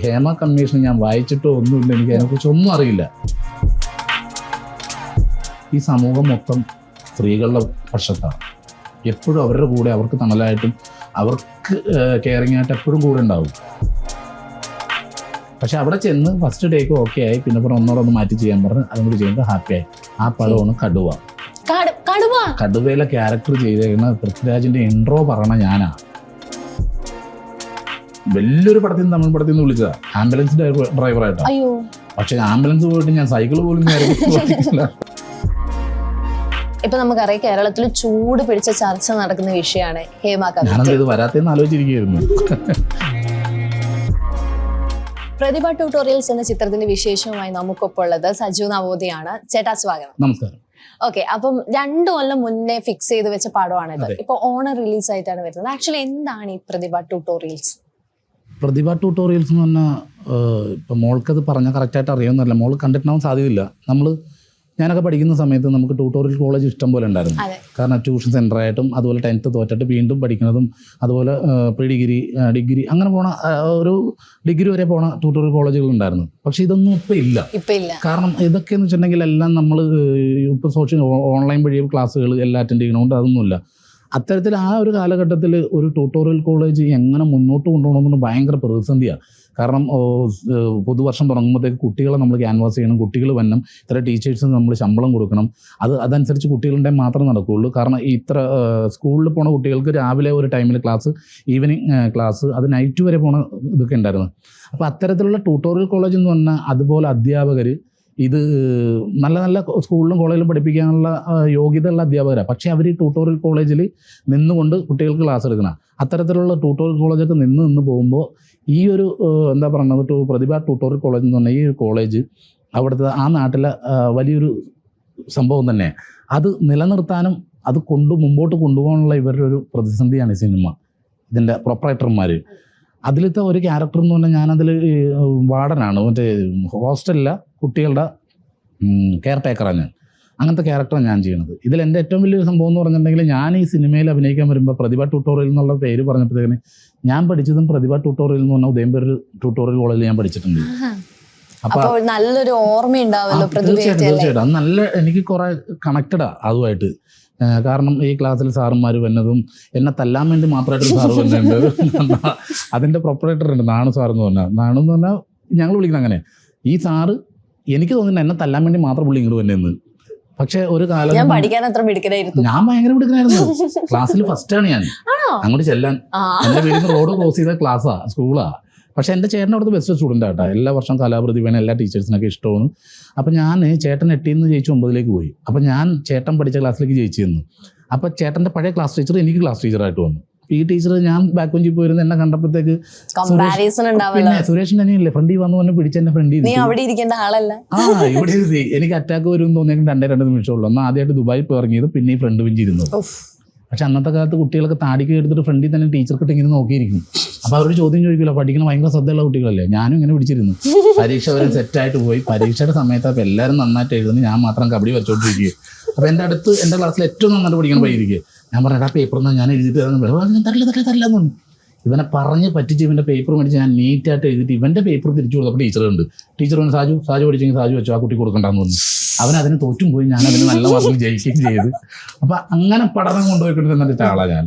Hema commission ഞാൻ വായിച്ചിട്ടോ ഒന്നുമില്ല, എനിക്ക് അതിനെക്കുറിച്ച് ഒന്നും അറിയില്ല. ഈ സമൂഹം മൊത്തം സ്ത്രീകളുടെ പക്ഷത്താണ്. എപ്പോഴും അവരുടെ കൂടെ, അവർക്ക് തണലായിട്ടും അവർക്ക് കെയറിങ് ആയിട്ട് എപ്പോഴും കൂടെ ഉണ്ടാവും. പക്ഷെ അവിടെ ചെന്ന് ഫസ്റ്റ് ടേക്ക് ഓക്കെ ആയി, പിന്നെ ഒന്നോടെ ഒന്ന് മാറ്റി ചെയ്യാൻ പറഞ്ഞ് അതും കൂടി ചെയ്യുമ്പോൾ ഹാപ്പിയായി. ആ പടമാണ് കടുവ. കടുവയിലെ ക്യാരക്ടർ ചെയ്തേക്കുന്ന പൃഥ്വിരാജിന്റെ ഇൻട്രോ പറയണ ഞാനാ. വലിയൊരു പടത്തിൽ നിന്ന്, തമിഴ് പടത്തിൽ നിന്ന് വിളിച്ചതാ, ആംബുലൻസ് ഡ്രൈവറായിട്ടാ. പക്ഷെ ആംബുലൻസ് പോയിട്ട് ഞാൻ സൈക്കിൾ പോലും ഇപ്പൊ നമുക്കറിയാം കേരളത്തിൽ ചൂട് പിടിച്ച ചർച്ച നടക്കുന്ന വിഷയമാണ് ഹേമ കമ്മിറ്റി. ഞാനത് ഇത് വരാത്തെന്ന് ആലോചിച്ചിരിക്കുകയായിരുന്നു. പ്രതിഭ ട്യൂട്ടോറിയൽസ് എന്ന ചിത്രത്തിന്റെ വിശേഷവുമായി നമുക്കൊപ്പം ഉള്ളത് സജു നവോദയാണ്. ചേട്ടാ സ്വാഗതം. നമസ്കാരം. ഓക്കെ, അപ്പം 2 കൊല്ലം മുന്നേ ഫിക്സ് ചെയ്ത് വെച്ച പടമാണിത്. ഇപ്പൊ ഓണർ റിലീസ് ആയിട്ടാണ് വരുന്നത്. ആക്ച്വലി എന്താണ് ഈ പ്രതിഭ ട്യൂട്ടോറിയൽസ്? പ്രതിഭ ട്യൂട്ടോറിയൽസ് എന്ന് പറഞ്ഞാൽ ഇപ്പം മോൾക്കത് പറഞ്ഞാൽ കറക്റ്റായിട്ട് അറിയാമെന്നല്ല, മോൾ കണ്ടിട്ടുണ്ടാവാൻ സാധ്യതയില്ല. ഞാനൊക്കെ പഠിക്കുന്ന സമയത്ത് നമുക്ക് ട്യൂട്ടോറിയൽ കോളേജ് ഇഷ്ടം പോലെ ഉണ്ടായിരുന്നു. കാരണം ട്യൂഷൻ സെൻ്ററായിട്ടും അതുപോലെ 10th തോറ്റിട്ട് വീണ്ടും പഠിക്കുന്നതും, അതുപോലെ പ്രീ ഡിഗ്രി അങ്ങനെ പോണ ഒരു ഡിഗ്രി വരെ പോണ ട്യൂട്ടോറിയൽ കോളേജുകൾ ഉണ്ടായിരുന്നു. പക്ഷെ ഇതൊന്നും ഇപ്പം ഇല്ല. കാരണം ഇതൊക്കെയെന്ന് വെച്ചിട്ടുണ്ടെങ്കിൽ എല്ലാം നമ്മൾ ഇപ്പോൾ ഓൺലൈൻ വഴി ക്ലാസ്സുകൾ എല്ലാം അറ്റൻഡ് ചെയ്യണോണ്ട് അതൊന്നുമില്ല. അത്തരത്തിൽ ആ ഒരു കാലഘട്ടത്തിൽ ഒരു ട്യൂട്ടോറിയൽ കോളേജ് എങ്ങനെ മുന്നോട്ട് കൊണ്ടുപോകണമെന്ന് ഭയങ്കര പ്രതിസന്ധിയാണ്. കാരണം പുതുവർഷം തുടങ്ങുമ്പോഴത്തേക്ക് കുട്ടികളെ നമ്മൾ ക്യാൻവാസ് ചെയ്യണം, കുട്ടികൾ വരണം, ഇത്ര ടീച്ചേഴ്സിന് നമ്മൾ ശമ്പളം കൊടുക്കണം. അതനുസരിച്ച് കുട്ടികളുടെ മാത്രമേ നടക്കുകയുള്ളൂ. കാരണം ഇത്ര സ്കൂളിൽ പോണ കുട്ടികൾക്ക് രാവിലെ ഒരു ടൈമിൽ ക്ലാസ്, ഈവനിങ് ക്ലാസ്, അത് നൈറ്റ് വരെ പോണ ഇതൊക്കെ ഉണ്ടായിരുന്നു. അപ്പോൾ അത്തരത്തിലുള്ള ട്യൂട്ടോറിയൽ കോളേജ് എന്ന് പറഞ്ഞാൽ അതുപോലെ അധ്യാപകർ ഇത് നല്ല നല്ല സ്കൂളിലും കോളേജിലും പഠിപ്പിക്കാനുള്ള യോഗ്യതയുള്ള അധ്യാപകരാണ്. പക്ഷേ അവർ ഈ ട്യൂട്ടോറിയൽ കോളേജിൽ നിന്നുകൊണ്ട് കുട്ടികൾക്ക് ക്ലാസ് എടുക്കണം. അത്തരത്തിലുള്ള ട്യൂട്ടോറിയൽ കോളേജൊക്കെ നിന്ന് പോകുമ്പോൾ ഈ ഒരു എന്താ പറയുന്നത്, പ്രതിഭ ട്യൂട്ടോറിയൽ കോളേജ് എന്ന് പറഞ്ഞാൽ ഈ ഒരു കോളേജ് അവിടുത്തെ ആ നാട്ടിലെ വലിയൊരു സംഭവം തന്നെ. അത് നിലനിർത്താനും അത് മുമ്പോട്ട് കൊണ്ടുപോകാനുള്ള ഇവരുടെ ഒരു പ്രതിസന്ധിയാണ് ഈ സിനിമ. ഇതിൻ്റെ പ്രൊപ്പറേറ്റർമാർ. അതിലത്തെ ഒരു ക്യാരക്ടർ എന്ന് പറഞ്ഞാൽ ഞാനതിൽ വാർഡനാണ്, മറ്റേ ഹോസ്റ്റലിലെ കുട്ടികളുടെ കെയർ ടേക്കറാണ് ഞാൻ. അങ്ങനത്തെ ക്യാരക്ടറാണ് ഞാൻ ചെയ്യുന്നത്. ഇതിൽ എൻ്റെ ഏറ്റവും വലിയൊരു സംഭവം എന്ന് പറഞ്ഞിട്ടുണ്ടെങ്കിൽ, ഞാൻ ഈ സിനിമയിൽ അഭിനയിക്കാൻ വരുമ്പോൾ പ്രതിഭ ട്യൂട്ടോറിയൽ എന്നുള്ള പേര് പറഞ്ഞപ്പോഴത്തേന് ഞാൻ പഠിച്ചതും പ്രതിഭ ട്യൂട്ടോറിയൽ എന്ന് പറഞ്ഞാൽ ഉദയംപേരൂർ ട്യൂട്ടോറിയൽ കോളേജിൽ ഞാൻ പഠിച്ചിട്ടുണ്ട്. അപ്പോൾ നല്ലൊരു ഓർമ്മയുണ്ടാവുമല്ലോ. തീർച്ചയായിട്ടും അത് നല്ല, എനിക്ക് കുറെ കണക്റ്റഡാ അതുമായിട്ട്. കാരണം ഈ ക്ലാസ്സിൽ സാറുമാർ വന്നതും എന്നെ തല്ലാൻ വേണ്ടി മാത്രമായിട്ടൊരു സാറ് വന്നിട്ടുണ്ട്. അതിൻ്റെ പ്രൊപ്പറേറ്റർ ഉണ്ട്, നാണു സാറെന്ന് പറഞ്ഞാൽ. നാണെന്ന് പറഞ്ഞാൽ ഞങ്ങൾ വിളിക്കുന്നത് അങ്ങനെ. ഈ സാറ് എനിക്ക് തോന്നുന്നു എന്നെ തല്ലാൻ വേണ്ടി മാത്രം പുള്ളി ഇങ്ങോട്ട് വന്നതെന്ന്. പക്ഷെ ഒരു കാലം ഞാൻ ഭയങ്കര മിടുക്കനായിരുന്നു. ക്ലാസ്സിൽ ഫസ്റ്റാണ് ഞാൻ. അങ്ങോട്ട് ചെല്ലാൻ എൻ്റെ വീടിന് റോഡ് ക്രോസ് ചെയ്ത ക്ലാസ്സാ, സ്കൂളാ. പക്ഷെ എൻ്റെ ചേട്ടൻ അവിടുത്തെ ബെസ്റ്റ് സ്റ്റുഡൻ്റ് ആട്ടോ. എല്ലാ വർഷം കലാപ്രതിഭയാണ്, എല്ലാ ടീച്ചേഴ്സിനൊക്കെ ഇഷ്ടമാണ്. അപ്പം ഞാൻ ചേട്ടൻ 8ൽ നിന്ന് ജയിച്ച് 9ലേക്ക് പോയി. അപ്പം ഞാൻ ചേട്ടൻ പഠിച്ച ക്ലാസ്സിലേക്ക് ജയിച്ചു തന്നു. അപ്പം ചേട്ടൻ്റെ പഴയ ക്ലാസ് ടീച്ചർ എനിക്ക് ക്ലാസ് ടീച്ചറായിട്ട് വന്നു. ഈ ടീച്ചർ ഞാൻ ബാക്ക് ബെഞ്ചിൽ പോയിരുന്നു. എന്നെ കണ്ടപ്പോഴത്തേക്ക് പിന്നെ സുരേഷിൻ്റെ അനിയല്ലേ ഫ്രണ്ടിൽ വന്നു പറഞ്ഞ് പിടിച്ച എൻ്റെ ഫ്രണ്ടിൽ ഇവിടെ ഇരുത്തി. എനിക്ക് അറ്റാക്ക് വരും തോന്നിയെങ്കിൽ 2 നിമിഷമുള്ളൂ. എന്നാൽ ആദ്യമായിട്ട് ദുബായിൽ പോയി ഇറങ്ങിയത്, പിന്നെ ഈ ഫ്രണ്ട് ബെഞ്ചിരുന്നു. പക്ഷെ അന്നത്തെ കാലത്ത് കുട്ടികളൊക്കെ താടിക്ക് എടുത്തിട്ട് ഫ്രണ്ടിൽ തന്നെ ടീച്ചർക്കിട്ട് ഇങ്ങനെ നോക്കിയിരിക്കും. അപ്പോൾ അവരൊരു ചോദ്യം ചോദിക്കില്ല, പഠിക്കുന്ന ഭയങ്കര ശ്രദ്ധയുള്ള കുട്ടികളല്ലേ. ഞാനും ഇങ്ങനെ പിടിച്ചിരുന്നു. പരീക്ഷ വരെ സെറ്റായിട്ട് പോയി. പരീക്ഷയുടെ സമയത്ത് അപ്പോൾ എല്ലാവരും നന്നായിട്ട് എഴുതുന്നു, ഞാൻ മാത്രം കബഡി വരച്ചോണ്ടിരിക്കുക. അപ്പോൾ എൻ്റെ അടുത്ത് എൻ്റെ ക്ലാസ്സിൽ ഏറ്റവും നന്നായിട്ട് പഠിക്കണം പയ്യിരിക്കുക. ഞാൻ പറഞ്ഞ പേപ്പറിൽ ഞാൻ എഴുതിയിട്ട് തരില്ലെന്ന് പറഞ്ഞു. ഇവനെ പറഞ്ഞ് പറ്റിച്ച് ഇവൻ്റെ പേപ്പർ മേടിച്ച് ഞാൻ നീറ്റായിട്ട് എഴുതിയിട്ട് ഇവൻ്റെ പേപ്പർ തിരിച്ചു കൊടുത്തപ്പോൾ ടീച്ചറുണ്ട്. ടീച്ചർ പറഞ്ഞു, സാജു പഠിച്ചെങ്കിൽ സാജു വെച്ചോ, ആ കുട്ടി കൊടുക്കണ്ടെന്ന് പറഞ്ഞു. അവൻ അതിന് തോറ്റും പോയി, ഞാൻ അതിന് നല്ല മാർക്കിൽ ജയിക്കുകയും ചെയ്ത്. അപ്പൊ അങ്ങനെ പഠനം കൊണ്ടുപോയിക്കൊണ്ടിരുന്ന ആളാണ് ഞാൻ.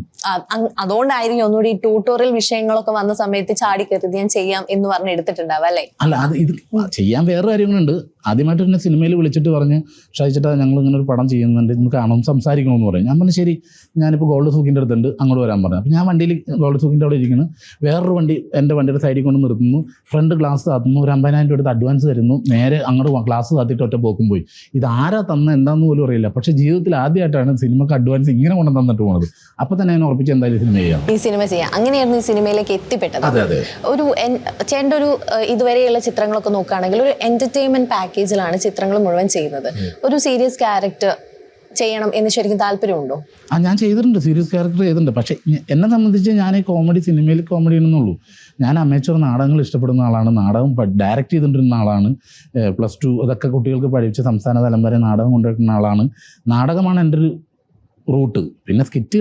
അതുകൊണ്ടായിരിക്കും ഒന്നുകൂടി ട്യൂട്ടോറിയൽ വിഷയങ്ങളൊക്കെ വന്ന സമയത്ത് ചാടിക്കരുത് ഞാൻ ചെയ്യാം എന്ന് പറഞ്ഞ് എടുത്തിട്ടുണ്ടാവും അല്ലേ? അല്ല, അത് ഇത് ചെയ്യാൻ വേറെ കാര്യങ്ങളുണ്ട്. ആദ്യമായിട്ട് എന്നെ സിനിമയിൽ വിളിച്ചിട്ട് പറഞ്ഞ്, ഷായിച്ചിട്ടാ ഞങ്ങൾ ഇങ്ങനെ ഒരു പടം ചെയ്യുന്നുണ്ട്, ഇന്ന് കാണും, സംസാരിക്കണമെന്ന് പറയും. ഞാൻ പറഞ്ഞു ശരി, ഞാനിപ്പോൾ ഗോൾഡ് സൂക്കിൻ്റെ അടുത്തുണ്ട്, അങ്ങോട്ട് വരാൻ പറഞ്ഞു. അപ്പം ഞാൻ വണ്ടിയിൽ ഗോൾഡ് സൂക്കിൻ്റെ അവിടെ ഇരിക്കുന്നു. വേറൊരു വണ്ടി എൻ്റെ വണ്ടിയുടെ സൈഡിൽ കൊണ്ട് നിർത്തുന്നു. ഫ്രണ്ട് ഗ്ലാസ് താത്തുന്നു, ഒരു 50,000 രൂപ അഡ്വാൻസ് തരുന്നു. നേരെ അങ്ങോട്ട് ഗ്ലാസ് താത്തിട്ട് ഒറ്റ പോക്കും പോയി. ഇത് ആരാ തന്ന എന്താന്ന് പോലും അറിയില്ല. പക്ഷെ ജീവിതത്തിൽ ആദ്യമായിട്ടാണ് സിനിമക്ക് അഡ്വാൻസ് ഇങ്ങനെ കൊണ്ട് തന്നിട്ട് പോണത്. അപ്പൊ തന്നെ ഞാൻ ഉറപ്പിച്ച് എന്തായാലും സിനിമ ചെയ്യാം. അങ്ങനെയായിരുന്നു ഈ സിനിമയിലേക്ക് എത്തിപ്പെട്ടത്. ഒരു ചേട്ടൻ്റെ ഒരു ഇതുവരെയുള്ള ചിത്രങ്ങളൊക്കെ നോക്കുകയാണെങ്കിൽ ഒരു എന്റർടൈൻമെന്റ് പാക്കേജിലാണ് ചിത്രങ്ങൾ മുഴുവൻ ചെയ്യുന്നത്. ഒരു സീരിയസ് ക്യാരക്ടർ ചെയ്യണം എന്ന് ശരിക്കും താല്പര്യമുണ്ടോ? ഞാൻ ചെയ്തിട്ടുണ്ട്, സീരിയസ് ക്യാരക്ടർ ചെയ്തിട്ടുണ്ട്. പക്ഷെ എന്നെ സംബന്ധിച്ച് ഞാൻ ഈ സിനിമയിൽ കോമഡി എന്നുള്ളൂ. ഞാൻ അമേച്ചർ നാടകങ്ങൾ ഇഷ്ടപ്പെടുന്ന ആളാണ്. നാടകം ഡയറക്റ്റ് ചെയ്തുകൊണ്ടിരുന്ന ആളാണ്. +2 അതൊക്കെ കുട്ടികൾക്ക് പഠിച്ച് സംസ്ഥാന തലം വരെ നാടകം കൊണ്ടുവരുന്ന ആളാണ്. നാടകമാണ് എൻ്റെ ഒരു റൂട്ട്. പിന്നെ സ്കിറ്റ്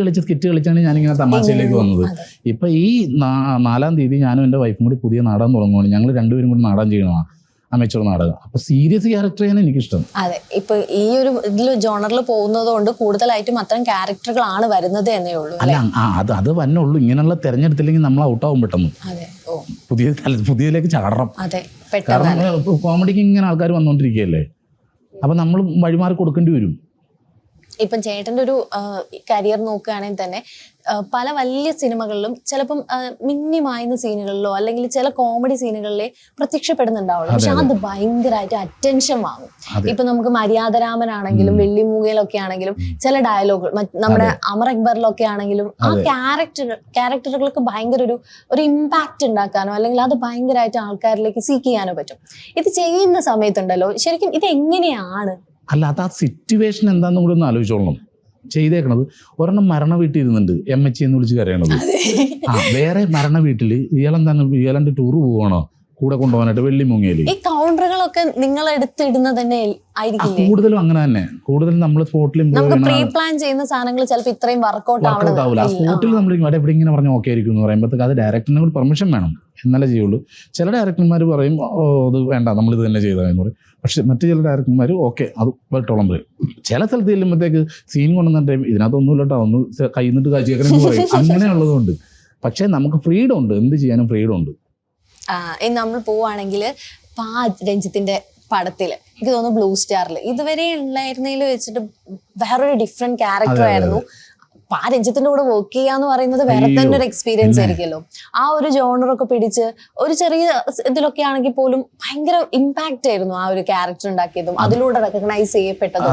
കളിച്ചാണ് ഞാനിങ്ങനെ തമാശയിലേക്ക് വന്നത്. ഇപ്പം ഈ 4-ാം തീയതി ഞാനും എൻ്റെ വൈഫും കൂടി പുതിയ നാടകം തുടങ്ങുകയാണ്. ഞങ്ങൾ രണ്ടുപേരും കൂടി നാടകം ചെയ്യണമാണ്, അമേച്ചർ നാടകം. അപ്പൊ സീരിയസ് ക്യാരക്ടർ ചെയ്യാൻ എനിക്കിഷ്ടം. അതെ, ഇപ്പൊ ഈ ഒരു ഇതിൽ ജോണറിൽ പോകുന്നത് കൊണ്ട് കൂടുതലായിട്ടും അത്തരം ക്യാരക്ടറുകളാണ് വരുന്നത് എന്നേ ഉള്ളൂ. അല്ല അത് വന്നുള്ളൂ. ഇങ്ങനെയുള്ള തെരഞ്ഞെടുത്തില്ലെങ്കിൽ നമ്മൾ ഔട്ടാവും പെട്ടെന്ന്. അതെ, പുതിയതിലേക്ക് ചാടണം. അതെ, കാരണം കോമഡിക്ക് ഇങ്ങനെ ആൾക്കാർ വന്നുകൊണ്ടിരിക്കുകയല്ലേ, അപ്പൊ നമ്മൾ വഴിമാറി കൊടുക്കേണ്ടി വരും. ഇപ്പം ചേട്ടൻ്റെ ഒരു കരിയർ നോക്കുകയാണെങ്കിൽ തന്നെ പല വലിയ സിനിമകളിലും ചിലപ്പം മിന്നിമായുന്ന സീനുകളിലോ അല്ലെങ്കിൽ ചില കോമഡി സീനുകളിലെ പ്രത്യക്ഷപ്പെടുന്നുണ്ടാവുള്ളൂ. പക്ഷെ അത് ഭയങ്കരമായിട്ട് അറ്റൻഷൻ വാങ്ങും. ഇപ്പൊ നമുക്ക് മര്യാദരാമനാണെങ്കിലും വെള്ളിമൂങ്ങയിലൊക്കെ ആണെങ്കിലും ചില ഡയലോഗുകൾ, നമ്മുടെ അമർ അക്ബറിലൊക്കെ ആണെങ്കിലും ആ ക്യാരക്ടറുകൾക്ക് ഭയങ്കര ഒരു ഇമ്പാക്റ്റ് ഉണ്ടാക്കാനോ അല്ലെങ്കിൽ അത് ഭയങ്കരമായിട്ട് ആൾക്കാരിലേക്ക് സീക്ക് ചെയ്യാനോ പറ്റും. ഇത് ചെയ്യുന്ന സമയത്തുണ്ടല്ലോ, ശരിക്കും ഇത് എങ്ങനെയാണ്? അല്ല, അത് ആ സിറ്റുവേഷൻ എന്താണെന്നും കൂടി ഒന്ന് ആലോചിച്ചോളണം. ചെയ്തേക്കണത് ഒരെണ്ണം മരണ വീട്ടിൽ ഇരുന്നുണ്ട് എമ്മച്ചി എന്ന് വിളിച്ച് കരയണത്. വേറെ മരണ വീട്ടില് ഇയാളെന്താണ് ടൂർ പോവാണോ കൂടെ കൊണ്ടുപോകാനായിട്ട് വെള്ളിമൂങ്ങയില്. ഈ കൗണ്ടറുകളൊക്കെ നിങ്ങൾ എടുത്തിടുന്നത് തന്നെ ആയിരിക്കില്ലേ? കൂടുതലും അങ്ങനെ തന്നെ. കൂടുതലും നമ്മൾ സ്പോട്ടിൽ പ്രീ പ്ലാൻ ചെയ്യുന്ന സാധനങ്ങൾ ചിലപ്പോൾ ഇത്രയും വർക്കൗട്ട് ആവില്ല. ആ സ്പോട്ടിൽ നമ്മൾ എവിടെ ഇങ്ങനെ പറഞ്ഞ ഓക്കെ ആയിരിക്കും എന്ന് പറയുമ്പോഴത്തേക്ക് അത് ഡയറക്ടറിനെ കൂടി പെർമിഷൻ വേണം, എന്നാലേ ചെയ്യുള്ളൂ. ചില ഡയറക്ടർമാർ പറയും അത് വേണ്ട നമ്മളിത് തന്നെ ചെയ്തതെന്ന് പറയും. പക്ഷെ മറ്റു ചില ഡയറക്ടർമാർ ഓക്കെ അത് വെട്ടോളം പറയും. ചില സ്ഥലത്ത് ചെല്ലുമ്പോഴത്തേക്ക് സീൻ കൊണ്ടുവന്നിട്ട് ഇതിനകത്തൊന്നും ഇല്ലട്ടോ, ഒന്ന് കൈന്നിട്ട് കാഴ്ചയൊക്കെ പറയും. അങ്ങനെയുള്ളതുകൊണ്ട്. പക്ഷെ നമുക്ക് ഫ്രീഡം ഉണ്ട്, എന്ത് ചെയ്യാനും ഫ്രീഡം ഉണ്ട്. നമ്മൾ പോവാണെങ്കിൽ രഞ്ജിത്തിന്റെ പടത്തില് എനിക്ക് തോന്നുന്നു ബ്ലൂ സ്റ്റാറിൽ ഇതുവരെ ഉണ്ടായിരുന്നതിൽ വെച്ചിട്ട് വേറൊരു ഡിഫറെന്റ് ക്യാരക്ടർ ആയിരുന്നു. രഞ്ജിത്തിന്റെ കൂടെ വർക്ക് ചെയ്യാന്ന് പറയുന്നത് വേറെ തന്നെ ഒരു എക്സ്പീരിയൻസ് ആയിരിക്കുമല്ലോ. ആ ഒരു ജോണറൊക്കെ പിടിച്ച് ഒരു ചെറിയ ഇതിലൊക്കെ ആണെങ്കിൽ പോലും ഭയങ്കര ഇമ്പാക്റ്റ് ആയിരുന്നു ആ ഒരു ക്യാരക്ടർ ഉണ്ടാക്കിയതും അതിലൂടെ റെക്കഗ്നൈസ് ചെയ്യപ്പെട്ടതും.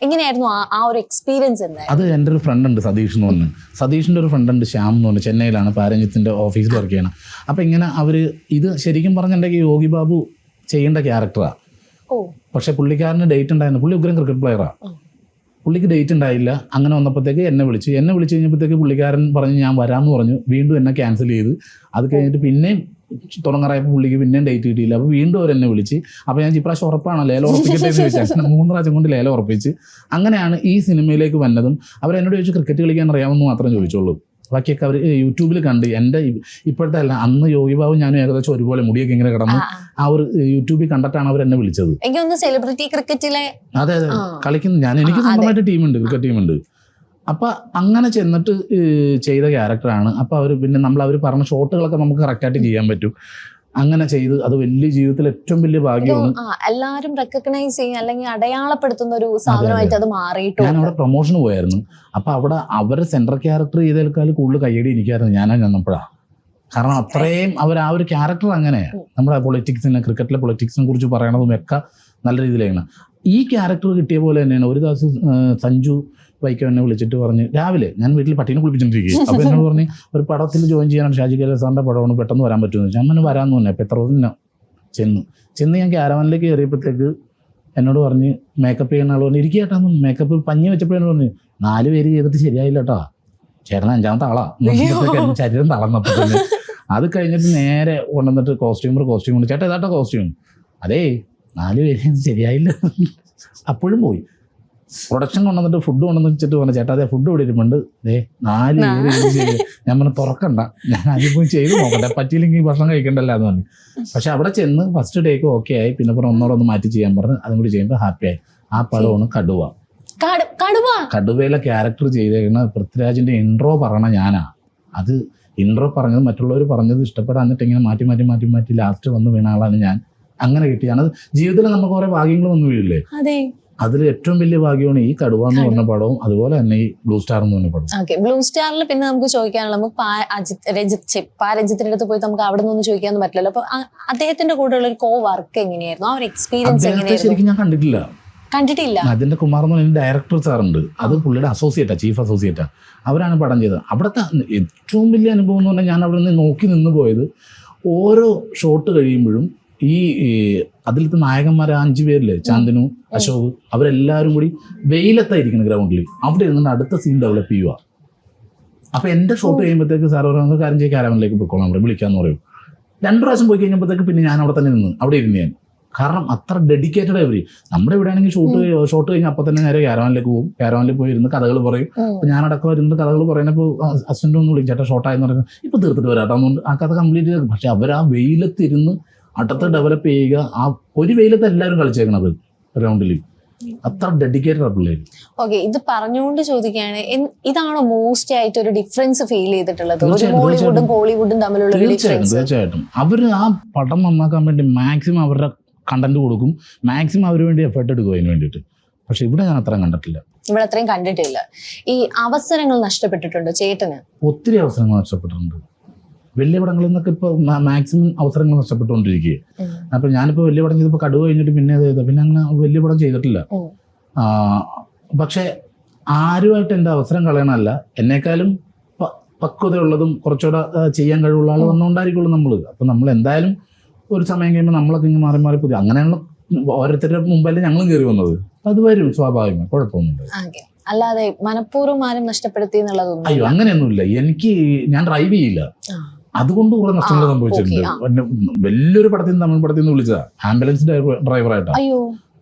എങ്ങനെയായിരുന്നു ആ ഒരു എക്സ്പീരിയൻസ്? അത് എൻ്റെ ഒരു ഫ്രണ്ട് ഉണ്ട്, സതീഷ് എന്ന് പറഞ്ഞു. സതീഷിൻ്റെ ഒരു ഫ്രണ്ട് ഉണ്ട്, ശ്യാം എന്ന് പറഞ്ഞു. ചെന്നൈയിലാണ് പാരഞ്ജിത്തിൻ്റെ ഓഫീസിൽ വർക്ക് ചെയ്യണം. അപ്പം ഇങ്ങനെ അവർ ഇത് ശരിക്കും പറഞ്ഞിട്ടുണ്ടെങ്കിൽ യോഗി ബാബു ചെയ്യേണ്ട ക്യാരക്ടറാണ്. പക്ഷെ പുള്ളിക്കാരന് ഡേറ്റ് ഉണ്ടായിരുന്നു. പുള്ളി ഉഗ്രം ക്രിക്കറ്റ് പ്ലെയറാണ്. പുള്ളിക്ക് ഡേറ്റ് ഉണ്ടായില്ല. അങ്ങനെ വന്നപ്പോഴത്തേക്ക് എന്നെ വിളിച്ചു കഴിഞ്ഞപ്പോഴത്തേക്ക് പുള്ളിക്കാരൻ പറഞ്ഞു ഞാൻ വരാമെന്ന് പറഞ്ഞു. വീണ്ടും എന്നെ ക്യാൻസൽ ചെയ്ത്. അത് കഴിഞ്ഞിട്ട് പിന്നെയും തുടങ്ങാറായപ്പോൾ പുള്ളിക്ക് പിന്നെയും ഡേറ്റ് കിട്ടിയില്ല. അപ്പോൾ വീണ്ടും അവർ എന്നെ വിളിച്ച്. അപ്പോൾ ഞാൻ ഇപ്രാവശ്യം ഉറപ്പാണ് ലേലം ഉറപ്പിക്കട്ടെ എന്ന് ചോദിച്ചാൽ 3 പ്രാവശ്യം കൊണ്ട് ലേലം ഉറപ്പിച്ച്. അങ്ങനെയാണ് ഈ സിനിമയിലേക്ക് വന്നതും. അവരെന്നോട് ചോദിച്ചു ക്രിക്കറ്റ് കളിക്കാൻ അറിയാമെന്ന് മാത്രം ചോദിച്ചോളൂ. ബാക്കിയൊക്കെ അവർ യൂട്യൂബിൽ കണ്ട്. എൻ്റെ ഇപ്പോഴത്തെ അല്ല, അന്ന് യോഗി ബാബു ഞാനും ഏകദേശം ഒരുപോലെ മുടിയൊക്കെ ഇങ്ങനെ കിടന്ന് ആ ഒരു യൂട്യൂബിൽ കണ്ടിട്ടാണ് അവർ എന്നെ വിളിച്ചത്. സെലിബ്രിറ്റി ക്രിക്കറ്റിലെ അതെ കളിക്കുന്നു. എനിക്ക് സ്വന്തമായിട്ട് ടീമുണ്ട്, ക്രിക്കറ്റ് ടീമുണ്ട്. അപ്പം അങ്ങനെ ചെന്നിട്ട് ചെയ്ത ക്യാരക്ടറാണ്. അപ്പോൾ അവർ പറഞ്ഞ ഷോട്ടുകളൊക്കെ നമുക്ക് കറക്റ്റായിട്ട് ചെയ്യാൻ പറ്റും. അങ്ങനെ ചെയ്ത് അത് വലിയ ജീവിതത്തിൽ ഏറ്റവും വലിയ ഭാഗ്യമാണ്. എല്ലാവരും റെക്കഗ്നൈസ് ചെയ്യും അല്ലെങ്കിൽ അടയാളപ്പെടുത്തുന്ന ഒരു സാധനമായിട്ട് അത് മാറിയിട്ടുണ്ട്. ഞാൻ അവിടെ പ്രൊമോഷന് പോയായിരുന്നു. അപ്പോൾ അവിടെ അവരെ സെൻട്രൽ ക്യാരക്ടർ ചെയ്തേക്കാൾ കൂടുതൽ കയ്യടി എനിക്കായിരുന്നു ഞാനാ ചെന്നപ്പോഴാണ്. കാരണം അത്രയും അവർ ആ ഒരു ക്യാരക്ടർ അങ്ങനെയാണ്. നമ്മുടെ ക്രിക്കറ്റിലെ പൊളിറ്റിക്സിനെ കുറിച്ച് പറയണതും ഒക്കെ നല്ല രീതിയിലാണ്. ഈ ക്യാരക്ടർ കിട്ടിയ പോലെ തന്നെയാണ്. ഒരു ദിവസം സഞ്ജു വൈക്കം എന്നെ വിളിച്ചിട്ട് പറഞ്ഞ്, രാവിലെ ഞാൻ വീട്ടിൽ പട്ടീനെ കുളിപ്പിച്ചിട്ടിരിക്കുകയും. അപ്പോൾ എന്നോട് പറഞ്ഞ് ഒരു പടത്തിൽ ജോയിൻ ചെയ്യാനാണ്, ഷാജി കൈലാസ് സാറിൻ്റെ പടമാണ്, പെട്ടെന്ന് വരാൻ പറ്റുമെന്ന് വെച്ചാൽ ഞാൻ വരാമെന്ന് പറഞ്ഞു. അപ്പോൾ എത്ര ദിവസം ചെന്ന് ഞാൻ ക്യാരവാനിലേക്ക് കയറിയപ്പോഴത്തേക്ക് എന്നോട് പറഞ്ഞ് മേക്കപ്പ് ചെയ്യുന്ന ആൾ പറഞ്ഞു ഇരിക്കേട്ടാന്ന്. മേക്കപ്പ് പഞ്ഞി വെച്ചപ്പോഴെന്ന് പറഞ്ഞു 4 പേര് ചെയ്തിട്ട് ശരിയായില്ല കേട്ടോ, ചേട്ടൻ 5ാമത്തെ ആളാ. ശരീരം തളർന്നപ്പോൾ തന്നെ. അത് കഴിഞ്ഞിട്ട് നേരെ കൊണ്ടുവന്നിട്ട് കോസ്റ്റ്യൂം കൊണ്ട് ചേട്ടാ ഇതാട്ടോ കോസ്റ്റ്യൂം. അതേ 4 പേര് ശരിയായില്ല. അപ്പോഴും പോയി പ്രൊഡക്ഷൻ കൊണ്ടുവന്നിട്ട് ഫുഡ് കൊണ്ടുവന്ന് വെച്ചിട്ട് പറഞ്ഞു ചേട്ടാ അതെ ഫുഡ് ഇവിടെ ഇരിപ്പുണ്ട്, 4 പേര്. ഞാൻ പറഞ്ഞു തുറക്കണ്ട, ഞാൻ ആദ്യം പോയി ചെയ്ത് നോക്കട്ടെ, പറ്റിയില്ലെങ്കിൽ ഭക്ഷണം കഴിക്കണ്ടല്ലോ എന്ന് പറഞ്ഞു. പക്ഷെ അവിടെ ചെന്ന് ഫസ്റ്റ് ടേക്ക് ഓക്കെ ആയി. പിന്നെ ഒന്നോടൊന്ന് മാറ്റി ചെയ്യാൻ പറഞ്ഞു. അതും കൂടി ചെയ്യുമ്പോൾ ഹാപ്പിയായി. ആ പടമാണ് കടുവ. കടുവയിലെ ക്യാരക്ടർ ചെയ്തേക്കുന്ന പൃഥ്വിരാജിന്റെ ഇൻട്രോ പറയണ ഞാനാ. അത് ഇൻട്രോ പറഞ്ഞത് മറ്റുള്ളവർ പറഞ്ഞത് ഇഷ്ടപ്പെടാന്നിട്ട് ഇങ്ങനെ മാറ്റി ലാസ്റ്റ് വന്ന് വീണ ആളാണ് ഞാൻ. അങ്ങനെ കിട്ടിയാണ്. അത് ജീവിതത്തിൽ നമുക്ക് കുറെ ഭാഗ്യങ്ങൾ വന്നു വീഴില്ലേ, അതിൽ ഏറ്റവും വലിയ ഭാഗ്യമാണ് ഈ കടുവ എന്ന് പറഞ്ഞ പടവും അതുപോലെ തന്നെ ഈ ബ്ലൂ സ്റ്റാർ എന്ന് പറഞ്ഞ പടം. ബ്ലൂ സ്റ്റാറിൽ പിന്നെ നമുക്ക് ചോദിക്കാനുള്ള രഞ്ജിത്തിന്റെ അടുത്ത് പോയി നമുക്ക് അവിടെ നിന്ന് ചോദിക്കാനൊന്നും പറ്റില്ലല്ലോ. അപ്പൊ അദ്ദേഹത്തിന്റെ കൂടെയുള്ള ഒരു കോ വർക്ക് എങ്ങനെയായിരുന്നു, ആ ഒരു എക്സ്പീരിയൻസ് എങ്ങനെയായിരുന്നു? ശരിക്കും ഞാൻ കണ്ടിട്ടില്ല. അതിന്റെ കുമാർ എന്ന് പറഞ്ഞ ഡയറക്ടർ സാറുണ്ട്, അത് പുള്ളിയുടെ അസോസിയേറ്റാ, ചീഫ് അസോസിയേറ്റാ. അവരാണ് പടം ചെയ്തത്. അവിടുത്തെ ഏറ്റവും വലിയ അനുഭവം എന്ന് പറഞ്ഞാൽ ഞാൻ അവിടെ നിന്ന് നോക്കി നിന്ന് പോയത്, ഓരോ ഷോട്ട് കഴിയുമ്പോഴും ഈ അതിലത്തെ നായകന്മാർ 5 പേരില്ലേ, ചാന്തനു, അശോക്, അവരെല്ലാവരും കൂടി വെയിലത്തായിരിക്കണം ഗ്രൗണ്ടിൽ. അവിടെ ഇരുന്നിട്ട് അടുത്ത സീൻ ഡെവലപ്പ് ചെയ്യുക. അപ്പം എൻ്റെ ഷോട്ട് കഴിയുമ്പോഴത്തേക്ക് സാർ പറയുന്നത് കാര്യം ക്യാരവനിലേക്ക് പോയിക്കോളാം, അവിടെ വിളിക്കാമെന്ന് പറയും. 2 പ്രാവശ്യം പോയി കഴിഞ്ഞപ്പോഴത്തേക്ക് പിന്നെ ഞാൻ അവിടെ തന്നെ നിന്ന് അവിടെ ഇരുന്ന് ഞാൻ കാരണം അത്ര ഡെഡിക്കേറ്റഡ് അവർ. നമ്മുടെ ഇവിടെ ആണെങ്കിൽ ഷോട്ട് കഴിഞ്ഞാൽ അപ്പം തന്നെ നേരെ ക്യാരവാനിലേക്ക് പോകും. ക്യാരവാനിൽ പോയി ഇരുന്ന് കഥകൾ പറയും. അപ്പോൾ ഞാനടക്കം ഇരുന്ന് കഥകൾ പറയുന്നപ്പോൾ അസിസ്റ്റൻ്റ് ഒന്ന് വിളിക്കും, ചേട്ടാ ഷോട്ടായെന്ന് പറയുന്നത് ഇപ്പോൾ തീർത്തിട്ട് വരാട്ടോ അതുകൊണ്ട് ആ കഥ കംപ്ലീറ്റ് ചെയ്ത്. പക്ഷെ അവർ ആ വെയിലത്തിരുന്ന് അടുത്ത് ഡെവലപ്പ് ചെയ്യുക. ആ ഒരു വെയിലത്ത് എല്ലാവരും കളിച്ചേക്കണത് ഗ്രൗണ്ടിൽ. അത്ര ഡെഡിക്കേറ്റഡ് ആ പിള്ളേർ. ഓക്കെ, ഇത് പറഞ്ഞുകൊണ്ട് ചോദിക്കുകയാണ്, ഇതാണോ മോസ്റ്റ് ആയിട്ട് ഒരു ഡിഫറൻസ് ഫീൽ ചെയ്തിട്ടുള്ളത് ബോളിവുഡും ബോളിവുഡും തമ്മിലുള്ള? തീർച്ചയായിട്ടും അവർ ആ പടം നന്നാക്കാൻ വേണ്ടി മാക്സിമം അവരുടെ കണ്ടന്റ് കൊടുക്കും, മാക്സിമം അവർ വേണ്ടി എഫേർട്ട് എടുക്കും അതിന് വേണ്ടിയിട്ട്. പക്ഷെ ഇവിടെ ഞാൻ അത്രയും കണ്ടിട്ടില്ല. ഇവിടെ അത്രയും കണ്ടിട്ടില്ല. ഈ അവസരങ്ങൾ നഷ്ടപ്പെട്ടിട്ടുണ്ട് ചേട്ടന്? ഒത്തിരി അവസരങ്ങൾ നഷ്ടപ്പെട്ടിട്ടുണ്ട്. വലിയ പടങ്ങളിൽ നിന്നൊക്കെ ഇപ്പൊ മാക്സിമം അവസരങ്ങൾ നഷ്ടപ്പെട്ടുകൊണ്ടിരിക്കുക. അപ്പൊ ഞാനിപ്പോ വലിയ പടം ചെയ്തപ്പോൾ കടുവ കഴിഞ്ഞിട്ട് പിന്നെ പിന്നെ അങ്ങനെ വലിയ പടം ചെയ്തിട്ടില്ല. പക്ഷെ ആരുമായിട്ട് എൻ്റെ അവസരം കളയണമല്ല, എന്നെക്കാളും പക്വതയുള്ളതും കുറച്ചുകൂടെ ചെയ്യാൻ കഴിവുള്ള ആൾ വന്നുകൊണ്ടായിരിക്കുള്ളൂ നമ്മൾ. അപ്പൊ നമ്മൾ എന്തായാലും ഒരു സമയം കഴിയുമ്പോൾ നമ്മളൊക്കെ ഇങ്ങനെ മാറി മാറി പുതിയ അങ്ങനെയുള്ള ഓരോരുത്തരുടെ മുമ്പല്ലേ ഞങ്ങളും കയറി വന്നത്. അത് വരും സ്വാഭാവികം, കുഴപ്പമൊന്നുമില്ല. അല്ലാതെ മനഃപൂർവ്വം ആരും നഷ്ടപ്പെടുത്തി എന്നുള്ളതൊന്നും? അയ്യോ, അങ്ങനെയൊന്നുമില്ല. ഞാൻ ഡ്രൈവ് ചെയ്യില്ല, അതുകൊണ്ട് കുറെ നഷ്ടങ്ങൾ സംഭവിച്ചിട്ടുണ്ട്. വലിയൊരു പടത്തിൽ നിന്ന് തമിഴ് പടത്തിൽ നിന്ന് വിളിച്ചതാ ആംബുലൻസ് ഡ്രൈവറായിട്ടാണ്.